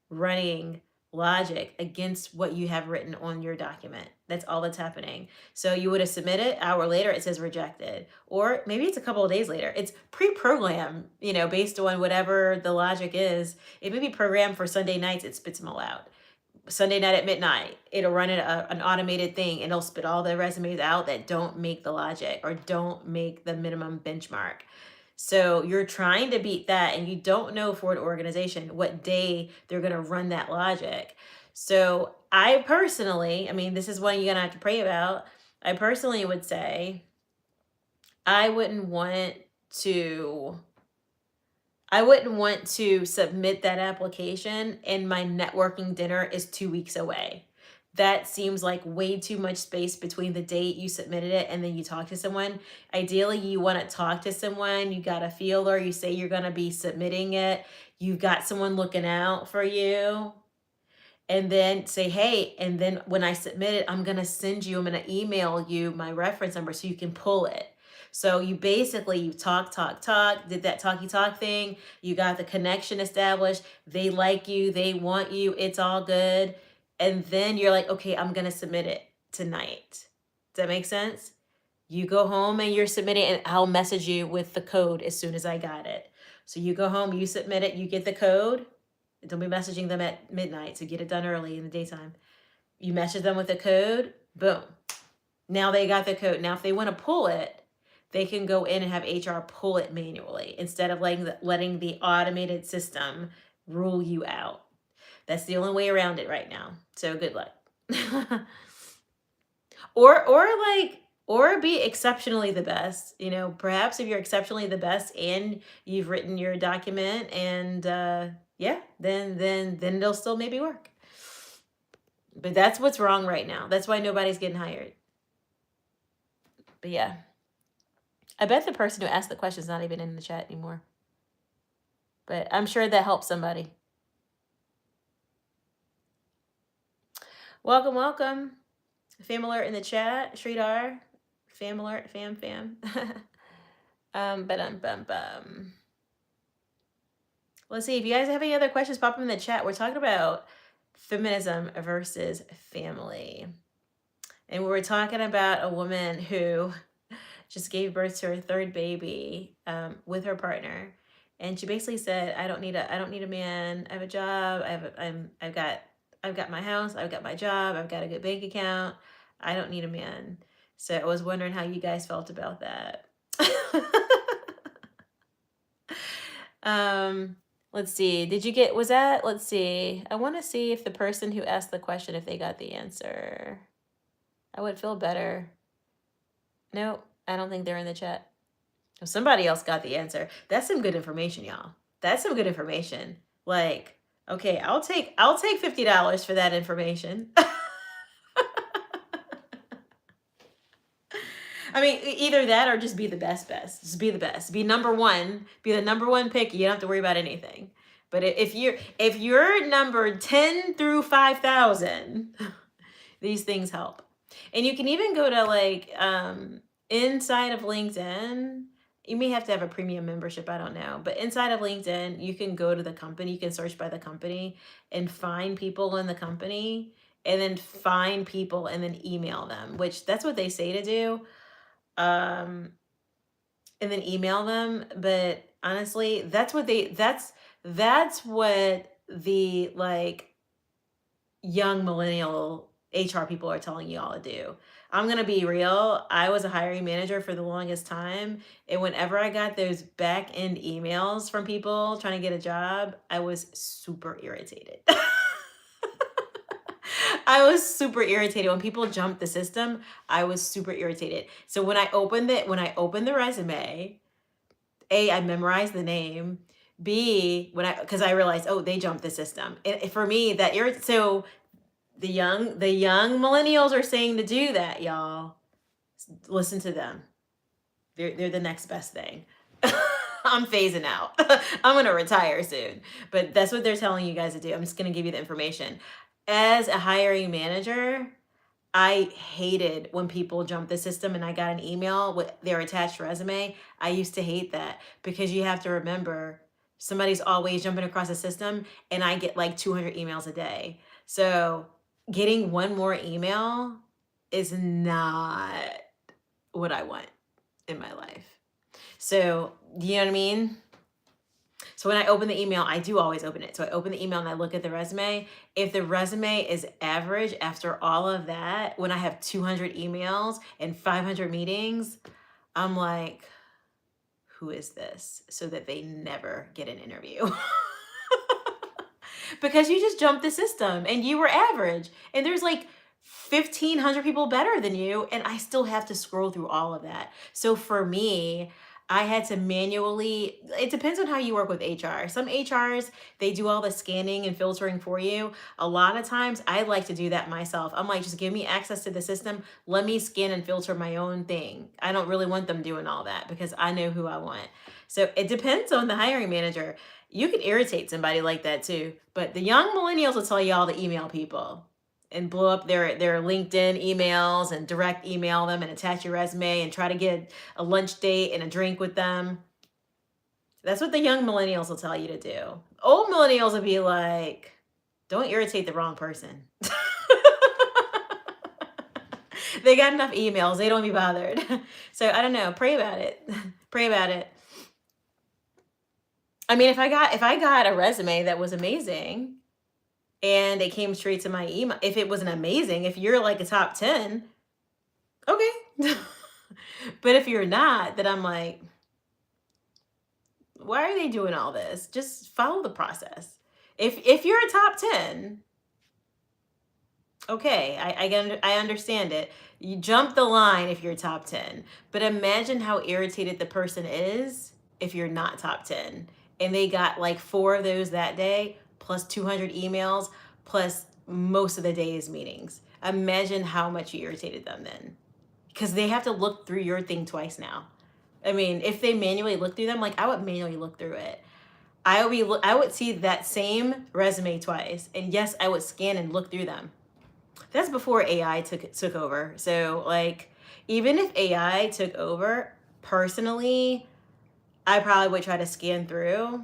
S1: running logic against what you have written on your document. That's all that's happening. So you would have submitted, hour later it says rejected, or maybe it's a couple of days later. It's pre-programmed, based on whatever the logic is. It may be programmed for Sunday nights, it spits them all out. Sunday night at midnight, it'll run an automated thing and it'll spit all the resumes out that don't make the logic or don't make the minimum benchmark. So you're trying to beat that and you don't know for an organization what day they're going to run that logic. So I personally, this is one you're going to have to pray about. I personally would say I wouldn't want to submit that application and my networking dinner is 2 weeks away. That seems like way too much space between the date you submitted it and then you talk to someone. Ideally, you want to talk to someone, you got a feeler, you say you're going to be submitting it, you've got someone looking out for you, and then say, hey, and then when I submit it, I'm going to email you my reference number so you can pull it. So you talk, did that talk thing. You got the connection established. They like you. They want you. It's all good. And then you're like, okay, I'm going to submit it tonight. Does that make sense? You go home and you're submitting, and I'll message you with the code as soon as I got it. So you go home, you submit it, you get the code. Don't be messaging them at midnight, so get it done early in the daytime. You message them with the code, boom. Now they got the code. Now if they want to pull it, they can go in and have HR pull it manually instead of letting the automated system rule you out. That's the only way around it right now. So good luck. or be exceptionally the best. Perhaps if you're exceptionally the best and you've written your document and then it'll still maybe work. But that's what's wrong right now. That's why nobody's getting hired. But yeah. I bet the person who asked the question is not even in the chat anymore. But I'm sure that helps somebody. Welcome. Fam alert in the chat. Sridhar. Fam alert. Fam. Let's see. If you guys have any other questions, pop them in the chat. We're talking about feminism versus family. And we're talking about a woman who just gave birth to her third baby with her partner. And she basically said, I don't need a man. I have a job. I've got my house. I've got my job. I've got a good bank account. I don't need a man. So I was wondering how you guys felt about that. Let's see. Let's see. I want to see if the person who asked the question, if they got the answer. I would feel better. No, I don't think they're in the chat. Oh, somebody else got the answer. That's some good information, y'all. That's some good information. Like, okay, I'll take $50 for that information. I mean, either that or just be the best. Just be the best. Be number one. Be the number one pick. You don't have to worry about anything. But if you're numbered 10 through 5,000, these things help. And you can even go to like inside of LinkedIn. You may have to have a premium membership, I don't know. But inside of LinkedIn, you can go to the company, you can search by the company and find people in the company, and then find people and then email them, which that's what they say to do. And then email them. But honestly, that's what the like young millennial HR people are telling you all to do. I'm going to be real. I was a hiring manager for the longest time. And whenever I got those back end emails from people trying to get a job, I was super irritated. I was super irritated when people jumped the system. I was super irritated. So when I opened the resume, A, I memorized the name. B, because I realized, oh, they jumped the system. For me, so the young millennials are saying to do that, y'all. Listen to them. They're the next best thing. I'm phasing out. I'm gonna retire soon. But that's what they're telling you guys to do. I'm just gonna give you the information. As a hiring manager, I hated when people jumped the system and I got an email with their attached resume. I used to hate that because you have to remember somebody's always jumping across the system, and I get like 200 emails a day. So getting one more email is not what I want in my life. So, you know what I mean? So when I open the email, I do always open it. So I open the email and I look at the resume. If the resume is average after all of that, when I have 200 emails and 500 meetings, I'm like, who is this? So that they never get an interview. Because you just jumped the system and you were average. And there's like 1,500 people better than you, and I still have to scroll through all of that. So for me, I had to manually, it depends on how you work with HR. Some HRs, they do all the scanning and filtering for you. A lot of times I like to do that myself. I'm like, just give me access to the system. Let me scan and filter my own thing. I don't really want them doing all that because I know who I want. So it depends on the hiring manager. You can irritate somebody like that too. But the young millennials will tell you all to email people and blow up their LinkedIn emails and direct email them and attach your resume and try to get a lunch date and a drink with them. That's what the young millennials will tell you to do. Old millennials will be like, don't irritate the wrong person. They got enough emails. They don't be bothered. So I don't know. Pray about it. Pray about it. I mean, if I got a resume that was amazing, and it came straight to my email, if it wasn't amazing, if you're like a top 10, okay. But if you're not, then I'm like, why are they doing all this? Just follow the process. If you're a top 10, okay, I understand it. You jump the line if you're top 10. But imagine how irritated the person is if you're not top 10. And they got like 4 of those that day, plus 200 emails, plus most of the day's meetings. Imagine how much you irritated them then. Because they have to look through your thing twice now. I mean, if they manually look through them, like I would manually look through it. I would see that same resume twice. And yes, I would scan and look through them. That's before AI took over. So like, even if AI took over, personally, I probably would try to scan through.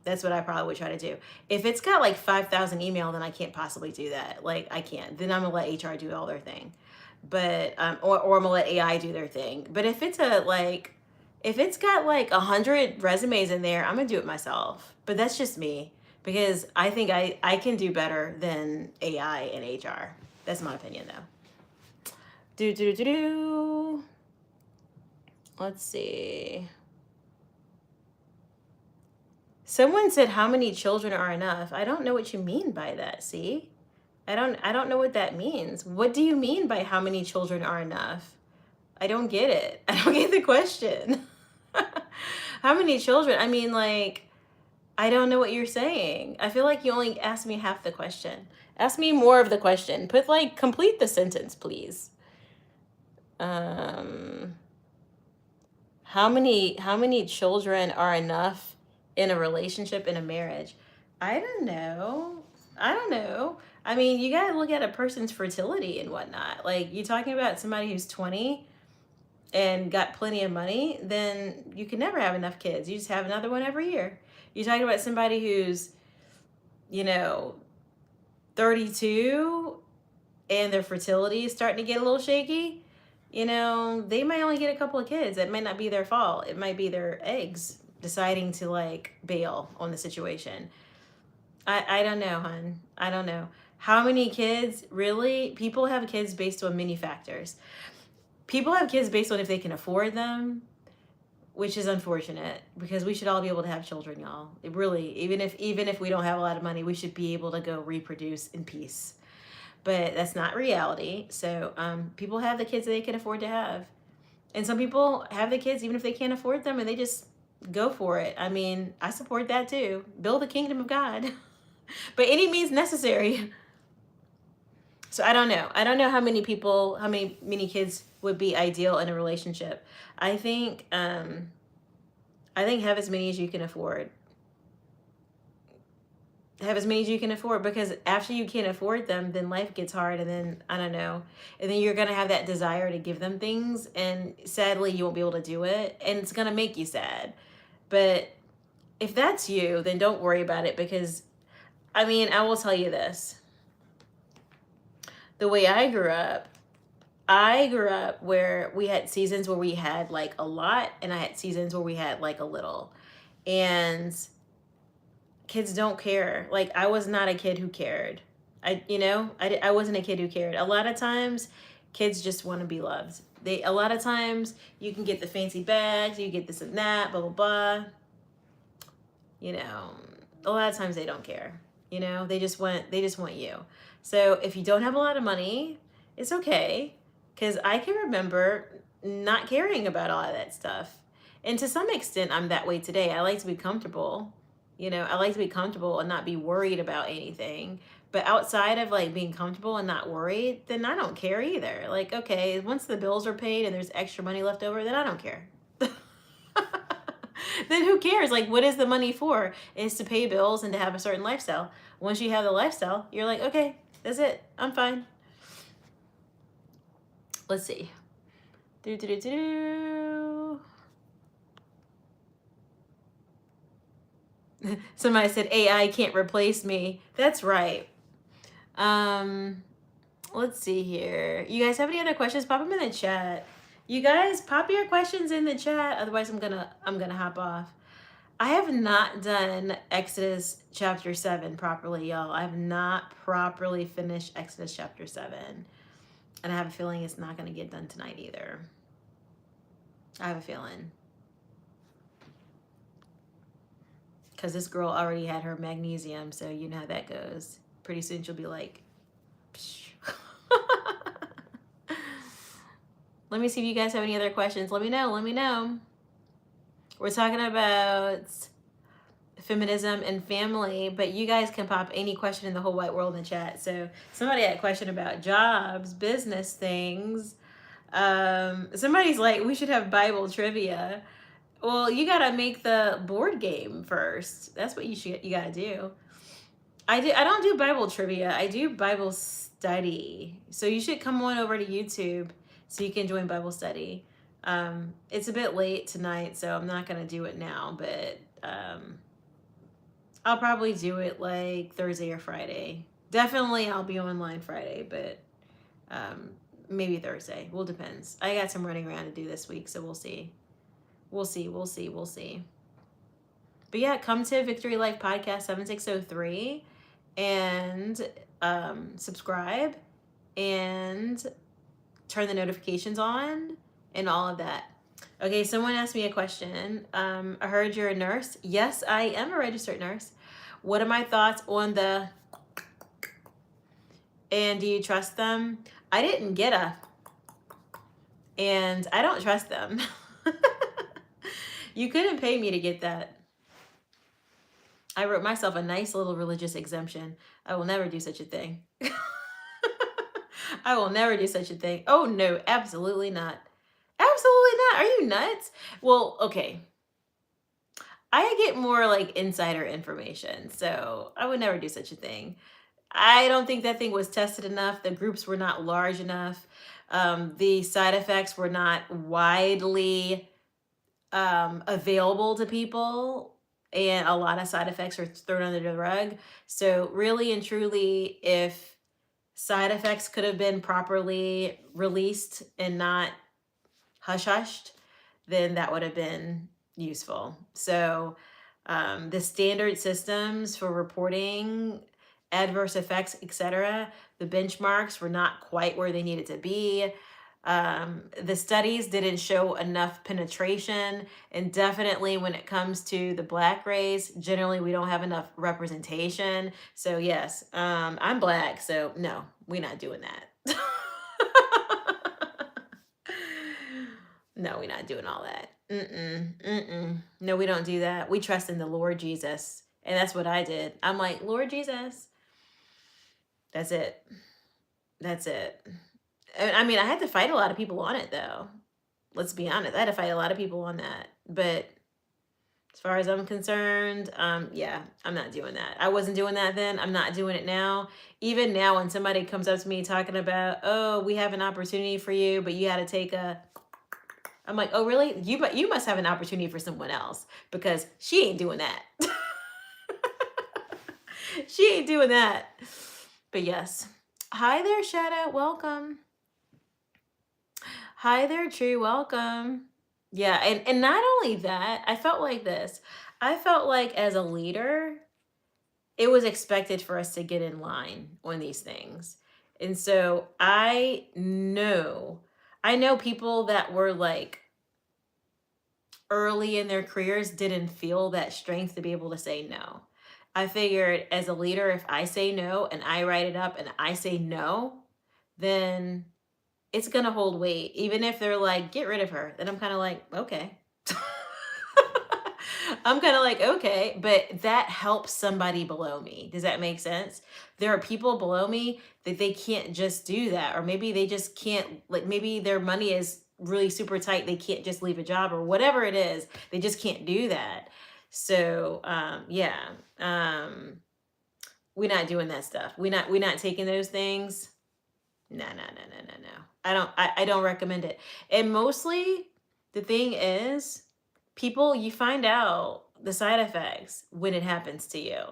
S1: That's what I probably would try to do. If it's got like 5,000 email, then I can't possibly do that. Like I can't. Then I'm gonna let HR do all their thing. but or I'm gonna let AI do their thing. But if it's if it's got like 100 resumes in there, I'm gonna do it myself. But that's just me, because I think I can do better than AI and HR. That's my opinion, though. Do. Let's see. Someone said, how many children are enough? I don't know what you mean by that. See? I don't know what that means. What do you mean by how many children are enough? I don't get it. I don't get the question. How many children? I mean, like, I don't know what you're saying. I feel like you only asked me half the question. Ask me more of the question. Complete the sentence, please. How many children are enough in a relationship, in a marriage? I don't know. I mean, you gotta look at a person's fertility and whatnot. Like, you're talking about somebody who's 20 and got plenty of money, then you can never have enough kids. You just have another one every year. You're talking about somebody who's, 32 and their fertility is starting to get a little shaky. They might only get a couple of kids. It might not be their fault. It might be their eggs deciding to like bail on the situation. I don't know, hon. I don't know. How many kids? Really? People have kids based on many factors. People have kids based on if they can afford them, which is unfortunate, because we should all be able to have children, y'all. It really, even if we don't have a lot of money, we should be able to go reproduce in peace. But that's not reality. So people have the kids that they can afford to have. And some people have the kids even if they can't afford them, and they just go for it. I mean, I support that too. Build the kingdom of God. But any means necessary. So I don't know. I don't know how many kids would be ideal in a relationship. I think have as many as you can afford. Have as many as you can afford, because after you can't afford them, then life gets hard, and then I don't know, and then you're gonna have that desire to give them things, and sadly you won't be able to do it, and it's gonna make you sad. But if that's you, then don't worry about it, because I mean, I will tell you this. The way I grew up where we had seasons where we had like a lot, and I had seasons where we had like a little. And kids don't care. Like, I was not a kid who cared. I wasn't a kid who cared. A lot of times kids just want to be loved. A lot of times you can get the fancy bags, you get this and that, blah blah blah. A lot of times they don't care. They just want you. So if you don't have a lot of money, it's okay, because I can remember not caring about all of that stuff. And to some extent, I'm that way today. I like to be comfortable. I like to be comfortable and not be worried about anything. But outside of like being comfortable and not worried, then I don't care either. Like, okay, once the bills are paid and there's extra money left over, then I don't care. Then who cares? Like, what is the money for? It's to pay bills and to have a certain lifestyle. Once you have the lifestyle, you're like, okay, that's it. I'm fine. Let's see. Somebody said AI can't replace me. That's right. Let's see here. You guys have any other questions? Pop them in the chat. You guys, pop your questions in the chat. Otherwise, I'm gonna hop off. I have not done Exodus chapter 7 properly, y'all. I have not properly finished Exodus chapter 7. And I have a feeling it's not gonna get done tonight either. I have a feeling. Because this girl already had her magnesium, so you know how that goes. Pretty soon she'll be like, psh. Let me see if you guys have any other questions. Let me know. We're talking about feminism and family, but you guys can pop any question in the whole wide world in the chat. So somebody had a question about jobs, business things. Somebody's like, we should have Bible trivia. Well, you gotta make the board game first. That's what you gotta do. I don't do Bible trivia. I do Bible study. So you should come on over to YouTube so you can join Bible study. It's a bit late tonight, so I'm not gonna do it now, but I'll probably do it like Thursday or Friday. Definitely I'll be online Friday, but maybe Thursday. Well, depends. I got some running around to do this week, so we'll see. We'll see. We'll see. We'll see. But yeah, come to Victory Life Podcast 7603 and subscribe and turn the notifications on and all of that. Okay, someone asked me a question. I heard you're a nurse. Yes, I am a registered nurse. What are my thoughts on the, and do you trust them? I didn't get a, and I don't trust them. You couldn't pay me to get that. I wrote myself a nice little religious exemption. I will never do such a thing. I will never do such a thing. Oh no, absolutely not. Absolutely not. Are you nuts? Well, okay. I get more like insider information, so I would never do such a thing. I don't think that thing was tested enough. The groups were not large enough. The side effects were not widely available to people, and a lot of side effects are thrown under the rug. So really and truly, if side effects could have been properly released and not hush-hushed, then that would have been useful. So the standard systems for reporting adverse effects, etc., the benchmarks were not quite where they needed to be. The studies didn't show enough penetration, and definitely when it comes to the Black race, generally we don't have enough representation. So yes, I'm Black, so no, we're not doing that. No, we're not doing all that. No, we don't do that. We trust in the Lord Jesus. And that's what I did. I'm like, Lord Jesus. That's it. That's it. I mean, I had to fight a lot of people on it, though. Let's be honest. I had to fight a lot of people on that. But as far as I'm concerned, yeah, I'm not doing that. I wasn't doing that then. I'm not doing it now. Even now, when somebody comes up to me talking about, oh, we have an opportunity for you, but you had to take a, I'm like, oh, really? You must have an opportunity for someone else, because she ain't doing that. She ain't doing that. But yes. Hi there, Shadow. Welcome. Hi there, True. Welcome. Yeah, and not only that, I felt like this. I felt like as a leader, it was expected for us to get in line on these things. And so I know people that were like early in their careers didn't feel that strength to be able to say no. I figured as a leader, if I say no and I write it up and I say no, then it's going to hold weight. Even if they're like, get rid of her, then I'm kind of like, okay. I'm kind of like, okay, but that helps somebody below me. Does that make sense? There are people below me that they can't just do that, or maybe they just can't, like maybe their money is really super tight. They can't just leave a job or whatever it is. They just can't do that. So, yeah, we're not doing that stuff. We're not taking those things. No. I don't recommend it. And mostly the thing is, people, you find out the side effects when it happens to you.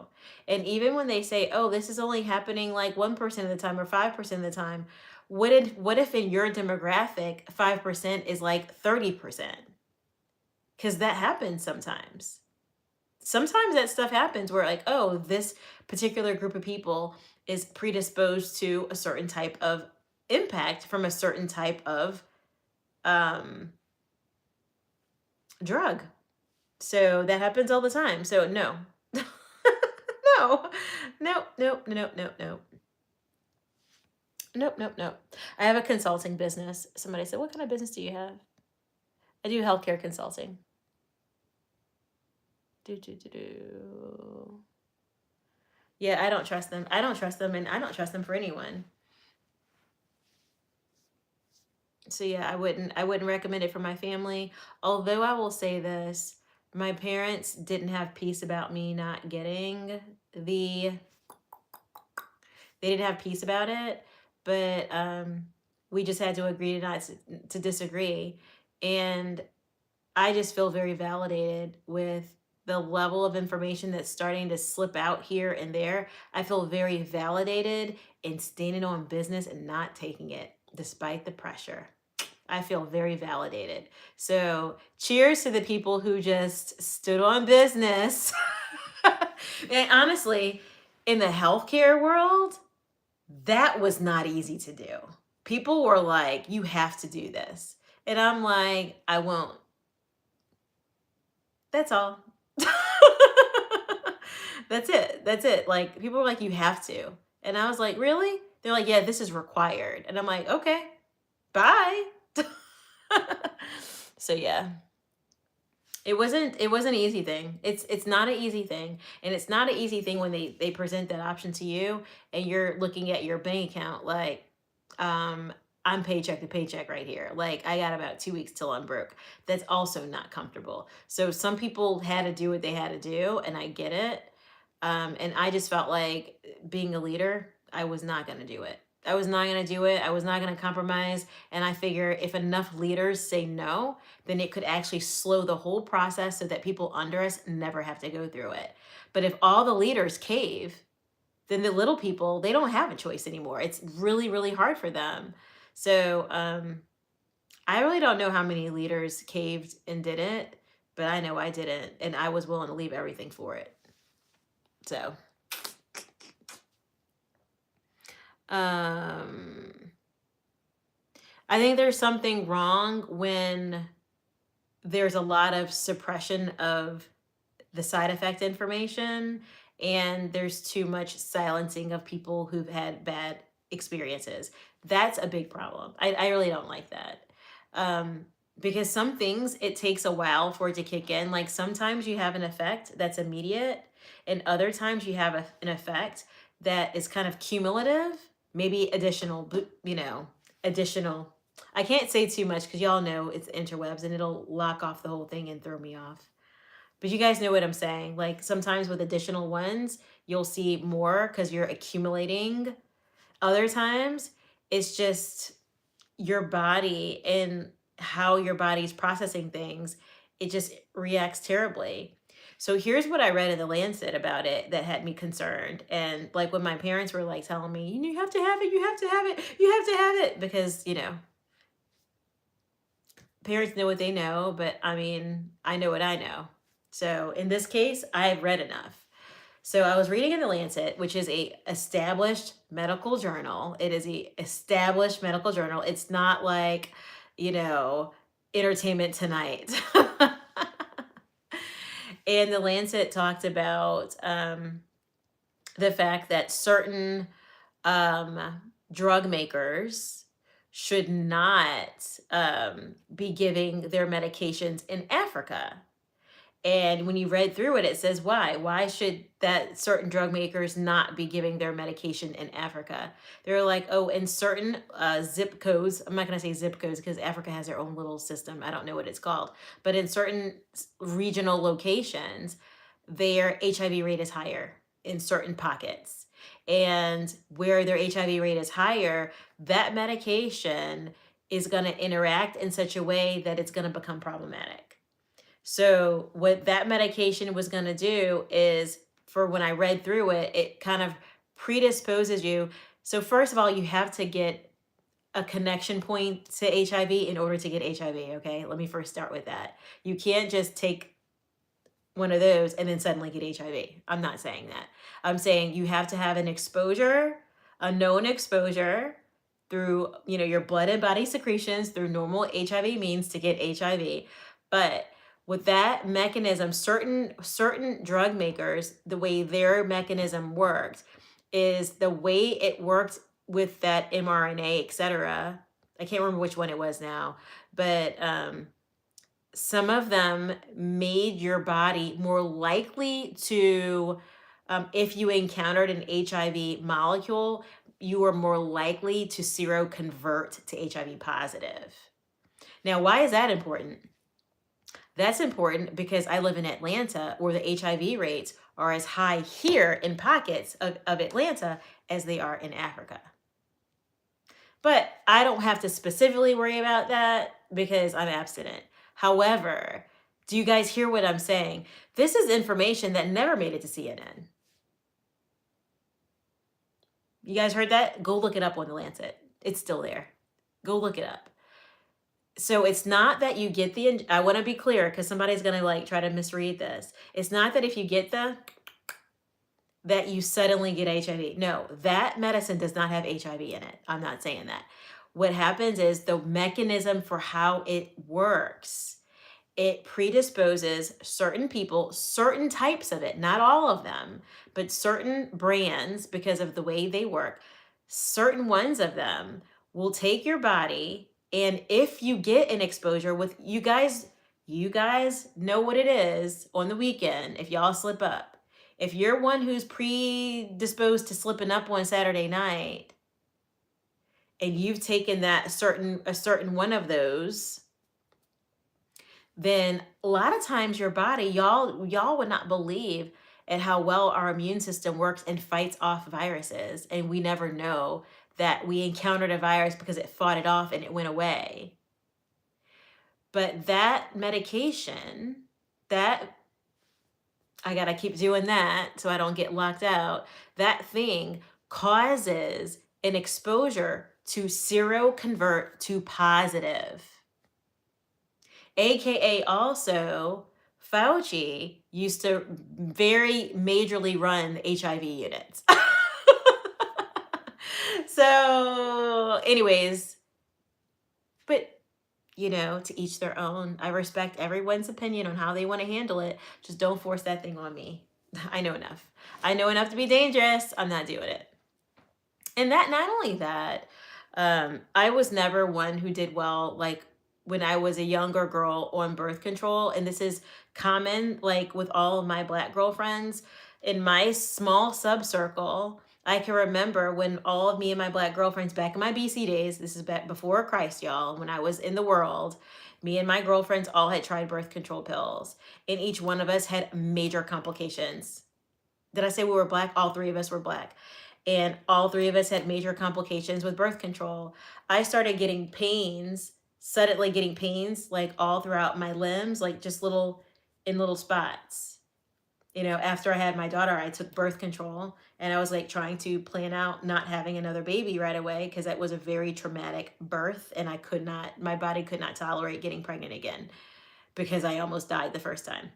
S1: And even when they say, oh, this is only happening like 1% of the time or 5% of the time, what if in your demographic 5% is like 30%? Because that happens sometimes. Sometimes that stuff happens where like, oh, this particular group of people is predisposed to a certain type of impact from a certain type of drug. So that happens all the time. So no. No. Nope. I have a consulting business. Somebody said, what kind of business do you have? I do healthcare consulting. Yeah, I don't trust them. I don't trust them, and I don't trust them for anyone. So yeah, I wouldn't recommend it for my family. Although I will say this, my parents didn't have peace about me not getting they didn't have peace about it, but we just had to agree to disagree. And I just feel very validated with the level of information that's starting to slip out here and there. I feel very validated in standing on business and not taking it. despite the pressure. I feel very validated. So cheers to the people who just stood on business. And honestly, in the healthcare world, that was not easy to do. People were like, you have to do this. And I'm like, I won't. That's all. That's it. That's it. Like, people were like, you have to. And I was like, really? They're like, yeah, this is required. And I'm like, okay, bye. So yeah. It wasn't an easy thing. It's not an easy thing. And it's not an easy thing when they present that option to you and you're looking at your bank account like, um, I'm paycheck to paycheck right here. Like, I got about 2 weeks till I'm broke. That's also not comfortable. So some people had to do what they had to do, and I get it. And I just felt like being a leader, I was not going to do it. I was not going to do it. I was not going to compromise. And I figure if enough leaders say no, then it could actually slow the whole process so that people under us never have to go through it. But if all the leaders cave, then the little people, they don't have a choice anymore. It's really, really hard for them. So I really don't know how many leaders caved and did it, but I know I didn't. And I was willing to leave everything for it. So I think there's something wrong when there's a lot of suppression of the side effect information and there's too much silencing of people who've had bad experiences. That's a big problem. I really don't like that. Because some things, it takes a while for it to kick in. Like sometimes you have an effect that's immediate, and other times you have an effect that is kind of cumulative, maybe additional, additional. I can't say too much because y'all know it's interwebs and it'll lock off the whole thing and throw me off. But you guys know what I'm saying. Like sometimes with additional ones, you'll see more because you're accumulating. Other times, it's just your body and how your body's processing things. It just reacts terribly. So here's what I read in the Lancet about it that had me concerned. And like when my parents were like telling me, you have to have it, you have to have it, you have to have it. Because, parents know what they know, but I mean, I know what I know. So in this case, I've read enough. So I was reading in the Lancet, which is a established medical journal. It is a established medical journal. It's not like, Entertainment Tonight. And the Lancet talked about the fact that certain drug makers should not be giving their medications in Africa. And when you read through it, it says why. Why should that certain drug makers not be giving their medication in Africa? They're like, oh, in certain zip codes, I'm not going to say zip codes because Africa has their own little system. I don't know what it's called. But in certain regional locations, their HIV rate is higher in certain pockets. And where their HIV rate is higher, that medication is going to interact in such a way that it's going to become problematic. So what that medication was going to do is, for when I read through it, it kind of predisposes you. So first of all, you have to get a connection point to HIV in order to get HIV, okay? Let me first start with that. You can't just take one of those and then suddenly get HIV. I'm not saying that. I'm saying you have to have an exposure, a known exposure through, your blood and body secretions through normal HIV means to get HIV. But with that mechanism, certain drug makers, the way their mechanism worked is the way it worked with that mRNA, etc. I can't remember which one it was now, but some of them made your body more likely to, if you encountered an HIV molecule, you were more likely to seroconvert to HIV positive. Now, why is that important? That's important because I live in Atlanta where the HIV rates are as high here in pockets of Atlanta as they are in Africa. But I don't have to specifically worry about that because I'm abstinent. However, do you guys hear what I'm saying? This is information that never made it to CNN. You guys heard that? Go look it up on the Lancet. It's still there. Go look it up. So it's not that you get I want to be clear because somebody's going to like try to misread this. It's not that if you get that you suddenly get HIV. No, that medicine does not have HIV in it. I'm not saying that. What happens is the mechanism for how it works, it predisposes certain people, certain types of it, not all of them, but certain brands, because of the way they work, certain ones of them will take your body. And if you get an exposure with you guys know what it is on the weekend if y'all slip up. If you're one who's predisposed to slipping up on Saturday night and you've taken a certain one of those, then a lot of times your body, y'all would not believe at how well our immune system works and fights off viruses. And we never know that we encountered a virus because it fought it off and it went away. But that medication, that I got to keep doing that so I don't get locked out. That thing causes an exposure to seroconvert to positive. AKA also, Fauci used to very majorly run the HIV units. So anyways, but to each their own. I respect everyone's opinion on how they want to handle it. Just don't force that thing on me. I know enough. I know enough to be dangerous. I'm not doing it. And that, not only that, I was never one who did well, like when I was a younger girl, on birth control. And this is common, like with all of my Black girlfriends in my small subcircle. I can remember when all of me and my Black girlfriends back in my BC days, this is back before Christ, y'all, when I was in the world, me and my girlfriends all had tried birth control pills, and each one of us had major complications. Did I say we were Black? All three of us were Black. And all three of us had major complications with birth control. I started getting pains, suddenly getting pains, like all throughout my limbs, like just in little spots. After I had my daughter, I took birth control, and I was like trying to plan out not having another baby right away because that was a very traumatic birth, and my body could not tolerate getting pregnant again because I almost died the first time.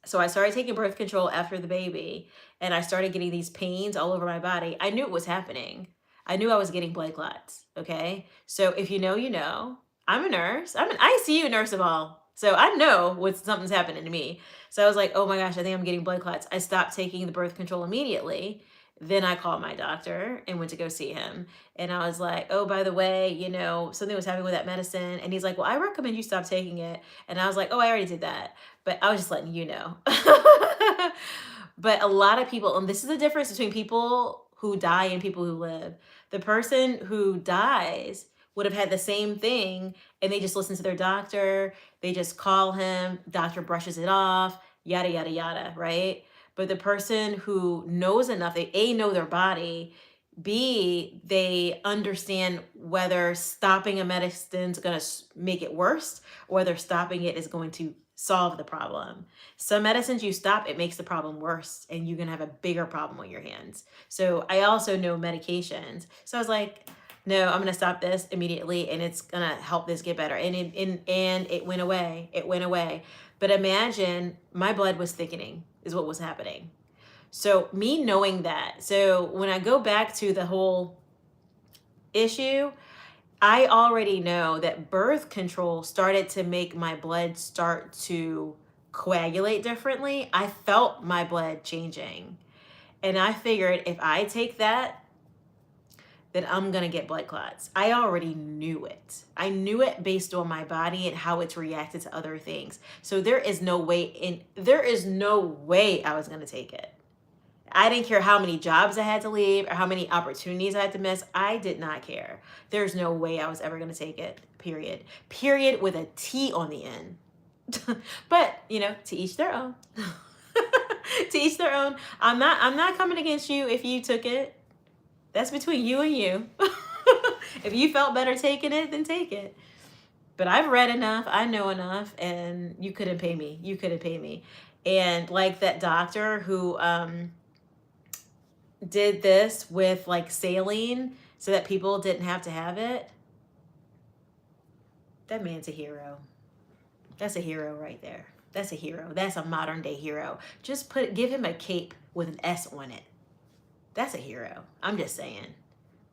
S1: So I started taking birth control after the baby, and I started getting these pains all over my body. I knew it was happening. I knew I was getting blood clots, okay? So if you know, you know. I'm a nurse. I'm an ICU nurse of all. So I know when something's happening to me. So I was like, oh my gosh, I think I'm getting blood clots. I stopped taking the birth control immediately. Then I called my doctor and went to go see him. And I was like, oh, by the way, something was happening with that medicine. And he's like, well, I recommend you stop taking it. And I was like, oh, I already did that. But I was just letting you know. But a lot of people, and this is the difference between people who die and people who live. The person who dies would have had the same thing, and they just listen to their doctor. They just call him, doctor brushes it off, yada, yada, yada, right? But the person who knows enough, they A, know their body, B, they understand whether stopping a medicine is going to make it worse, or whether stopping it is going to solve the problem. Some medicines you stop, it makes the problem worse, and you're going to have a bigger problem on your hands. So I also know medications. So I was like, no, I'm going to stop this immediately, and it's going to help this get better. And it went away. It went away. But imagine my blood was thickening is what was happening. So me knowing that, so when I go back to the whole issue, I already know that birth control started to make my blood start to coagulate differently. I felt my blood changing. And I figured if I take that, then I'm going to get blood clots. I already knew it. I knew it based on my body and how it's reacted to other things. So there is no way I was going to take it. I didn't care how many jobs I had to leave or how many opportunities I had to miss. I did not care. There's no way I was ever going to take it, period. Period with a T on the end. But, to each their own. To each their own. I'm not coming against you if you took it. That's between you and you. If you felt better taking it, then take it. But I've read enough. I know enough. And you couldn't pay me. You couldn't pay me. And like that doctor who did this with like saline so that people didn't have to have it. That man's a hero. That's a hero right there. That's a hero. That's a modern day hero. Just give him a cape with an S on it. That's a hero. I'm just saying.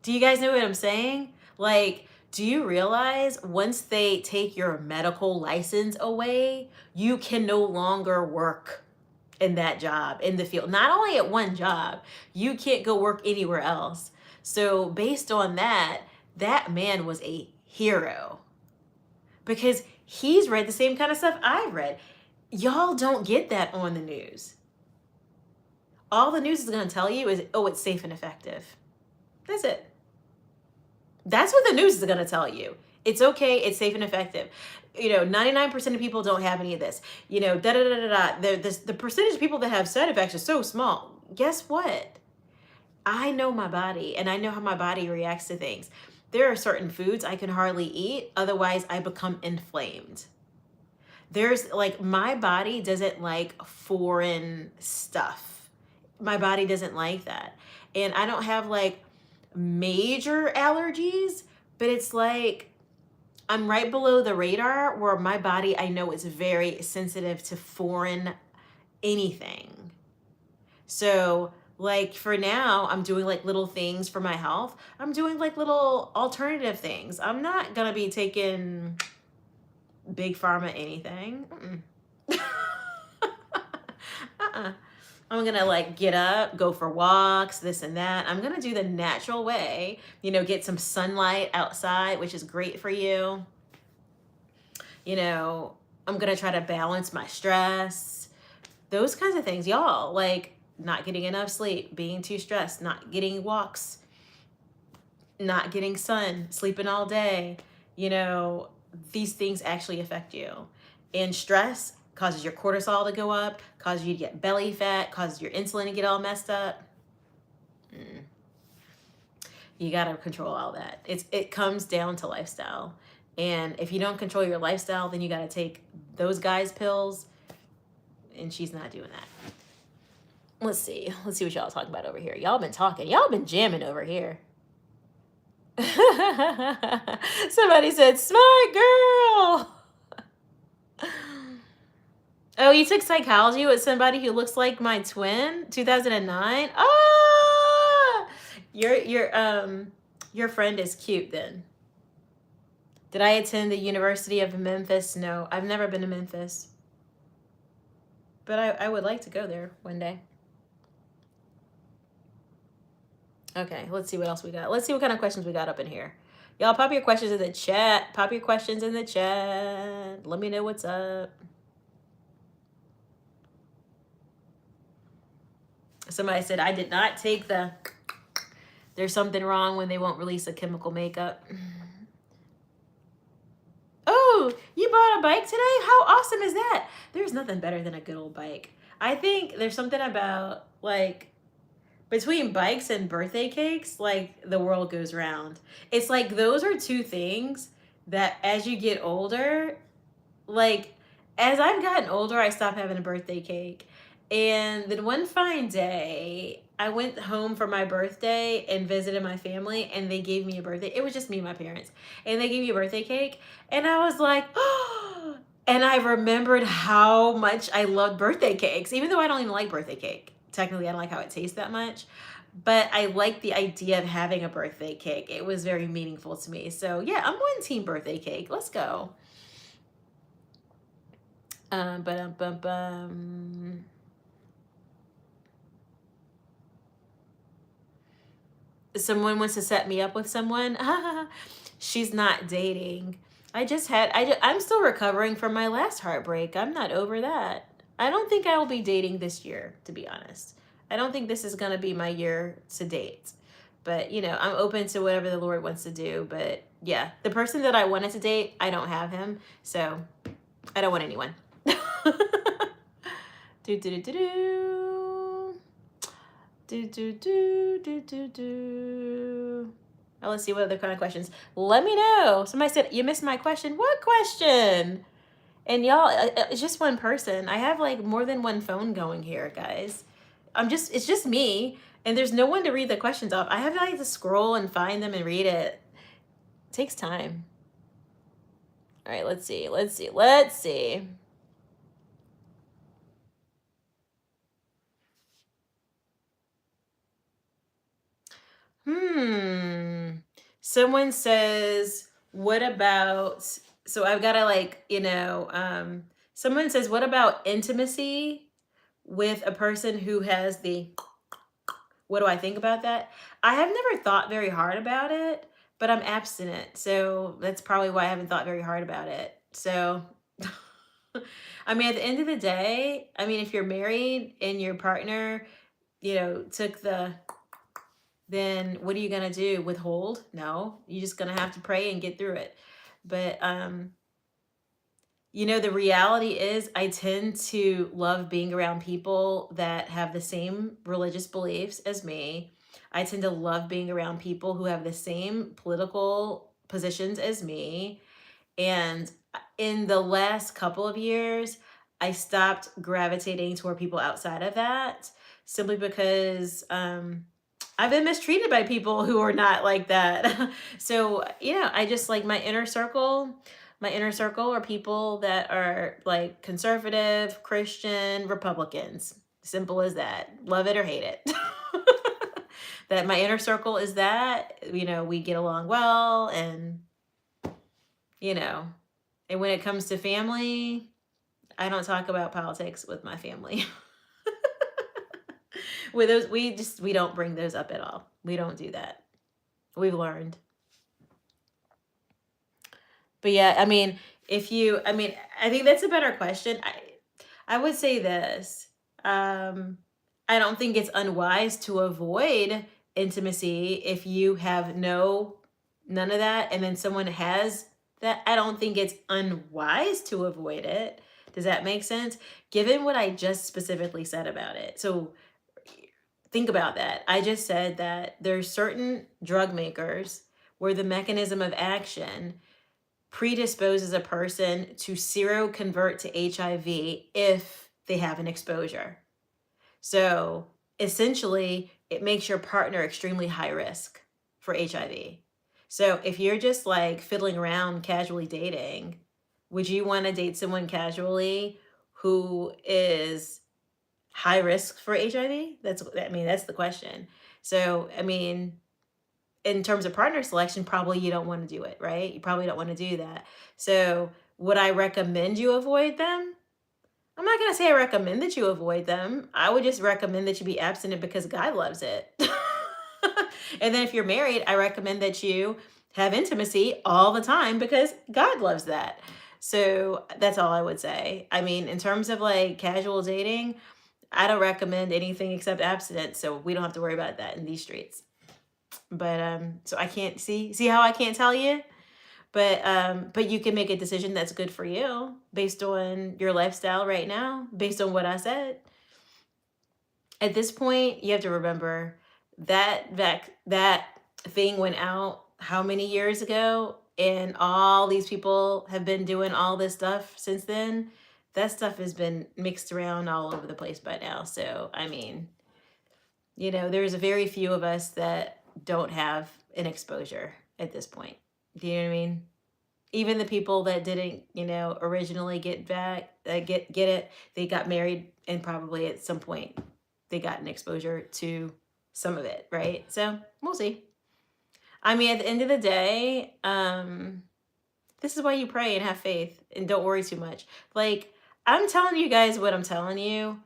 S1: Do you guys know what I'm saying? Like, do you realize once they take your medical license away, you can no longer work in that job, in the field? Not only at one job, you can't go work anywhere else. So based on that, that man was a hero because he's read the same kind of stuff I've read. Y'all don't get that on the news. All the news is going to tell you is, oh, it's safe and effective. That's it. That's what the news is going to tell you. It's okay. It's safe and effective. 99% of people don't have any of this. The percentage of people that have side effects is so small. Guess what? I know my body and I know how my body reacts to things. There are certain foods I can hardly eat. Otherwise, I become inflamed. There's my body doesn't like foreign stuff. My body doesn't like that. And I don't have major allergies, but it's I'm right below the radar where my body, I know, is very sensitive to foreign anything. So for now, I'm doing little things for my health. I'm doing little alternative things. I'm not gonna be taking big pharma anything. I'm gonna get up, go for walks, this and that. I'm gonna do the natural way, get some sunlight outside, which is great for you. I'm gonna try to balance my stress, those kinds of things, y'all. Not getting enough sleep, being too stressed, not getting walks, not getting sun, sleeping all day. These things actually affect you. And stress causes your cortisol to go up, causes you to get belly fat, causes your insulin to get all messed up. You got to control all that. It comes down to lifestyle. And if you don't control your lifestyle, then you got to take those guys' pills. And she's not doing that. Let's see what y'all talking about over here. Y'all been talking. Y'all been jamming over here. Somebody said, smart girl. Oh, you took psychology with somebody who looks like my twin? 2009? Ah! Your friend is cute then. Did I attend the University of Memphis? No, I've never been to Memphis. But I would like to go there one day. Okay, let's see what else we got. Let's see what kind of questions we got up in here. Y'all pop your questions in the chat. Pop your questions in the chat. Let me know what's up. Somebody said, I did not take there's something wrong when they won't release a chemical makeup. Oh, you bought a bike today? How awesome is that? There's nothing better than a good old bike. I think there's something about between bikes and birthday cakes, the world goes round. It's those are two things that as you get older, as I've gotten older, I stopped having a birthday cake. And then one fine day, I went home for my birthday and visited my family, and they gave me a birthday. It was just me and my parents. And they gave me a birthday cake. And I was like, oh, and I remembered how much I loved birthday cakes, even though I don't even like birthday cake. Technically, I don't like how it tastes that much. But I like the idea of having a birthday cake. It was very meaningful to me. So yeah, I'm on team birthday cake. Let's go. Someone wants to set me up with someone. She's not dating. I'm still recovering from my last heartbreak. I'm not over that. I don't think I will be dating this year, to be honest. I don't think this is going to be my year to date. But, I'm open to whatever the Lord wants to do. But, yeah, the person that I wanted to date, I don't have him. So, I don't want anyone. Oh, let's see what other kind of questions. Let me know. Somebody said, you missed my question. What question? And y'all, it's just one person. I have more than one phone going here, guys. It's just me. And there's no one to read the questions off. I have to scroll and find them and read it. It takes time. All right, let's see. Let's see. Someone says, what about, so I've got to like, someone says, what about intimacy with a person who has the, what do I think about that? I have never thought very hard about it, but I'm abstinent. So that's probably why I haven't thought very hard about it. So, I mean, at the end of the day, I mean, if you're married and your partner, took then what are you going to do? Withhold? No, you're just going to have to pray and get through it. But, the reality is I tend to love being around people that have the same religious beliefs as me. I tend to love being around people who have the same political positions as me. And in the last couple of years, I stopped gravitating toward people outside of that simply because I've been mistreated by people who are not like that. So, I just like my inner circle. My inner circle are people that are like conservative, Christian, Republicans. Simple as that. Love it or hate it. That my inner circle is that, we get along well you know, and when it comes to family, I don't talk about politics with my family. With those, we don't bring those up at all. We don't do that. We've learned. But yeah, I mean, I think that's a better question. I would say this. I don't think it's unwise to avoid intimacy if you have none of that, and then someone has that. I don't think it's unwise to avoid it. Does that make sense? Given what I just specifically said about it. So think about that. I just said that there's certain drug makers where the mechanism of action predisposes a person to seroconvert to HIV if they have an exposure. So essentially, it makes your partner extremely high risk for HIV. So if you're just like fiddling around casually dating, would you want to date someone casually who is high risk for HIV? That's the question. So, in terms of partner selection, probably you don't want to do it, right? You probably don't want to do that. So would I recommend you avoid them? I'm not going to say I recommend that you avoid them. I would just recommend that you be abstinent because God loves it. And then if you're married, I recommend that you have intimacy all the time because God loves that. So that's all I would say. In terms of like casual dating, I don't recommend anything except abstinence. So we don't have to worry about that in these streets. But so I can't see how I can't tell you, but you can make a decision that's good for you based on your lifestyle right now, based on what I said. At this point, you have to remember that thing went out how many years ago, and all these people have been doing all this stuff since then. That stuff has been mixed around all over the place by now. So there's a very few of us that don't have an exposure at this point. Do you know what I mean? Even the people that didn't, originally get it, they got married and probably at some point they got an exposure to some of it, right? So we'll see. At the end of the day, this is why you pray and have faith and don't worry too much. Like, I'm telling you guys what I'm telling you.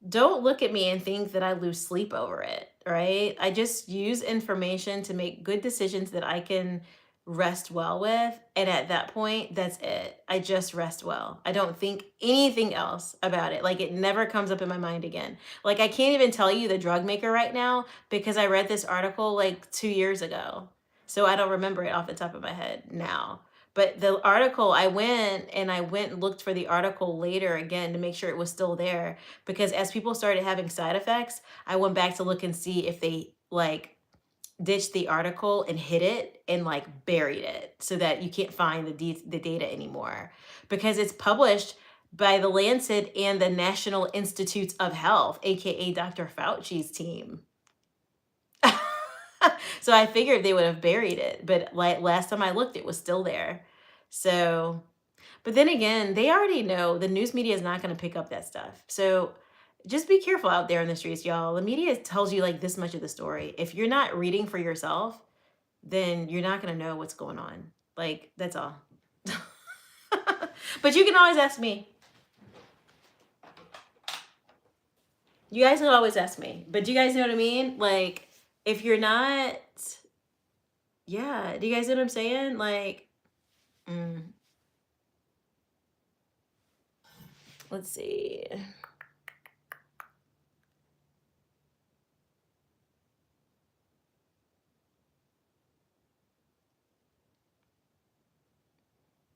S1: Don't look at me and think that I lose sleep over it, right? I just use information to make good decisions that I can rest well with. And at that point, that's it. I just rest well. I don't think anything else about it. Like, it never comes up in my mind again. Like, I can't even tell you the drug maker right now because I read this article like 2 years ago. So I don't remember it off the top of my head now. But the article, I went and looked for the article later again to make sure it was still there. Because as people started having side effects, I went back to look and see if they like ditched the article and hid it and like buried it so that you can't find the data anymore. Because it's published by the Lancet and the National Institutes of Health, aka Dr. Fauci's team. So I figured they would have buried it, but like last time I looked, it was still there. So But then again, they already know the news media is not going to pick up that stuff. So just be careful out there in the streets, y'all. The media tells you like this much of the story. If you're not reading for yourself, then you're not going to know what's going on. Like, that's all. But you can always ask me. You guys can always ask me. But do you guys know what I mean? Like, if you're not, yeah, do you guys know what I'm saying? Like, let's see.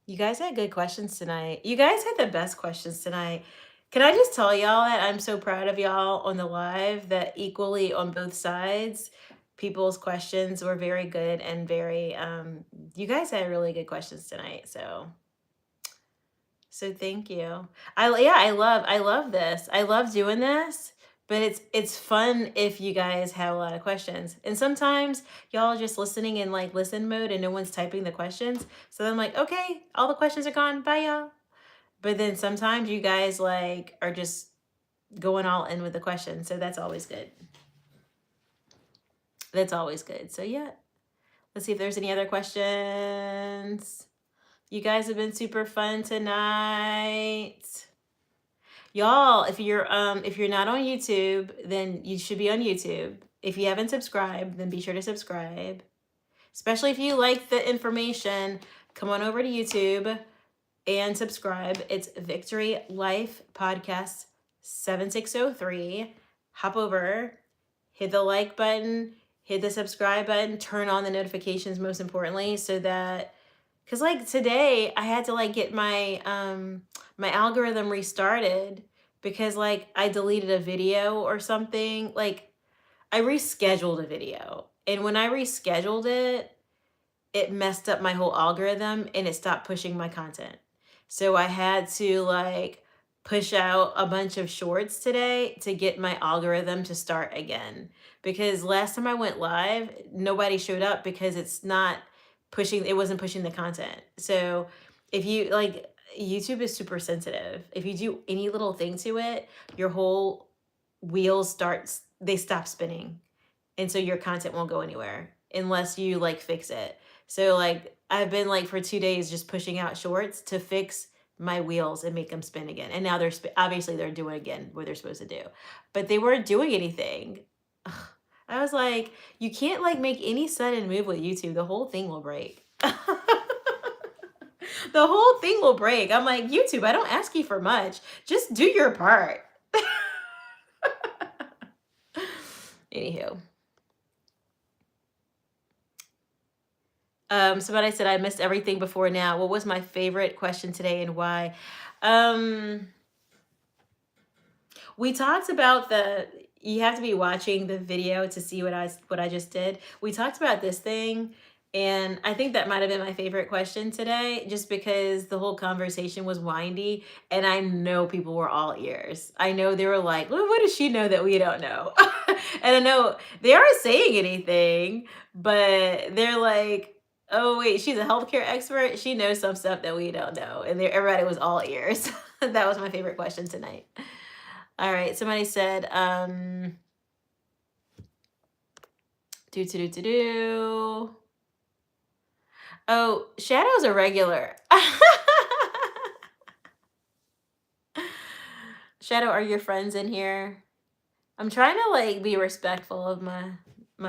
S1: You guys had good questions tonight. You guys had the best questions tonight. Can I just tell y'all that I'm so proud of y'all on the live, that equally on both sides, people's questions were very good and very, you guys had really good questions tonight. So thank you. I love this. I love doing this, but it's fun if you guys have a lot of questions. And sometimes y'all are just listening in like listen mode and no one's typing the questions. So I'm like, okay, all the questions are gone. Bye y'all. But then sometimes you guys like are just going all in with the questions. So that's always good. That's always good. So yeah. Let's see if there's any other questions. You guys have been super fun tonight. Y'all, if you're not on YouTube, then you should be on YouTube. If you haven't subscribed, then be sure to subscribe. Especially if you like the information, come on over to YouTube and subscribe. It's Victory Life Podcast 7603. Hop over, hit the like button, hit the subscribe button, turn on the notifications most importantly, so that, because like today I had to like get my my algorithm restarted because like I deleted a video or something. Like I rescheduled a video, and when I rescheduled it, it messed up my whole algorithm and it stopped pushing my content. So I had to like push out a bunch of shorts today to get my algorithm to start again. Because last time I went live, nobody showed up because it wasn't pushing the content. So if you like, YouTube is super sensitive. If you do any little thing to it, your whole wheels they stop spinning. And so your content won't go anywhere unless you like fix it. So like I've been like for 2 days just pushing out shorts to fix my wheels and make them spin again. And now obviously they're doing again what they're supposed to do, but they weren't doing anything. Ugh. I was like, you can't like make any sudden move with YouTube. The whole thing will break. The whole thing will break. I'm like, YouTube, I don't ask you for much. Just do your part. Anywho. Somebody said I missed everything before now. What was my favorite question today and why? We talked about you have to be watching the video to see what I just did. We talked about this thing, and I think that might have been my favorite question today, just because the whole conversation was windy, and I know people were all ears. I know they were like, well, what does she know that we don't know? And I know they aren't saying anything, but they're like, oh wait, she's a healthcare expert. She knows some stuff that we don't know. And everybody was all ears. That was my favorite question tonight. All right, somebody said, oh, Shadow's a regular. Shadow, are your friends in here? I'm trying to like be respectful of my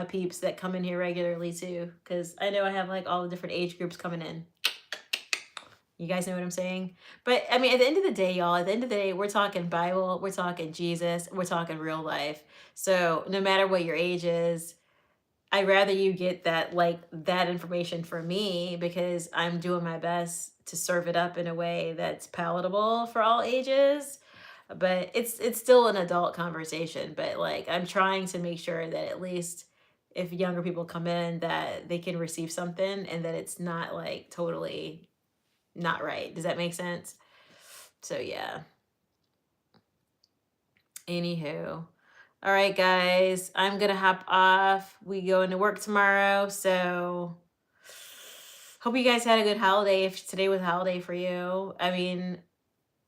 S1: peeps that come in here regularly too, because I know I have like all the different age groups coming in. You guys know what I'm saying? But I mean, at the end of the day, y'all, at the end of the day, we're talking Bible, we're talking Jesus, we're talking real life. So no matter what your age is, I'd rather you get that information from me, because I'm doing my best to serve it up in a way that's palatable for all ages. But it's still an adult conversation. But like I'm trying to make sure that at least if younger people come in, that they can receive something and that it's not like totally not right. Does that make sense? So yeah. Anywho. All right, guys, I'm gonna hop off. We go into work tomorrow, so Hope you guys had a good holiday if today was a holiday for you. I mean,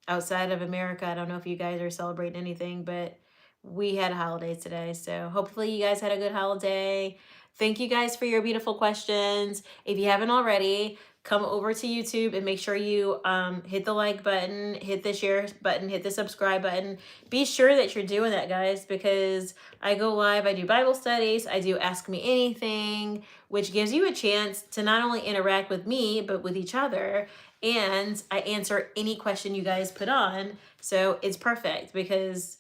S1: outside of America, I don't know if you guys are celebrating anything, but we had a holiday today. So hopefully you guys had a good holiday. Thank you guys for your beautiful questions. If you haven't already, come over to YouTube and make sure you hit the like button, hit the share button, hit the subscribe button. Be sure that you're doing that, guys, because I go live, I do Bible studies, I do Ask Me Anything, which gives you a chance to not only interact with me, but with each other. And I answer any question you guys put on. So it's perfect because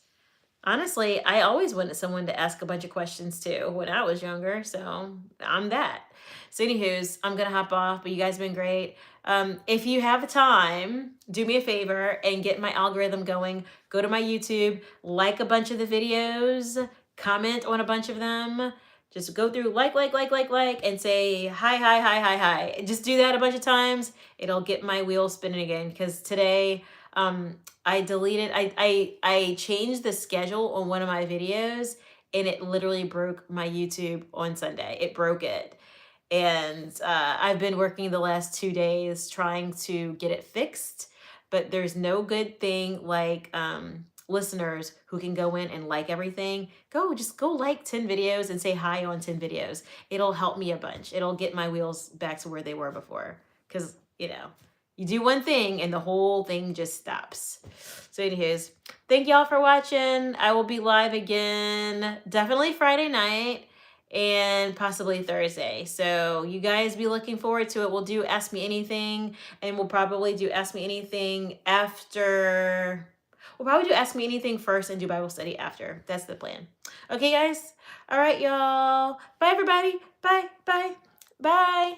S1: honestly, I always wanted someone to ask a bunch of questions to when I was younger. So I'm that. So, anywho's, I'm going to hop off, but you guys have been great. If you have time, do me a favor and get my algorithm going. Go to my YouTube, like a bunch of the videos, comment on a bunch of them. Just go through like, and say hi. Just do that a bunch of times. It'll get my wheels spinning again because today, I deleted, I changed the schedule on one of my videos and it literally broke my YouTube on Sunday. It broke it. And I've been working the last 2 days trying to get it fixed, but there's no good thing like listeners who can go in and like everything. Just go like 10 videos and say hi on 10 videos. It'll help me a bunch. It'll get my wheels back to where they were before. Because, you do one thing and the whole thing just stops. So anyways, thank y'all for watching. I will be live again, definitely Friday night and possibly Thursday. So you guys be looking forward to it. We'll do Ask Me Anything, and we'll probably do Ask Me Anything after. We'll probably do Ask Me Anything first and do Bible study after. That's the plan. Okay, guys? All right, y'all. Bye, everybody. Bye.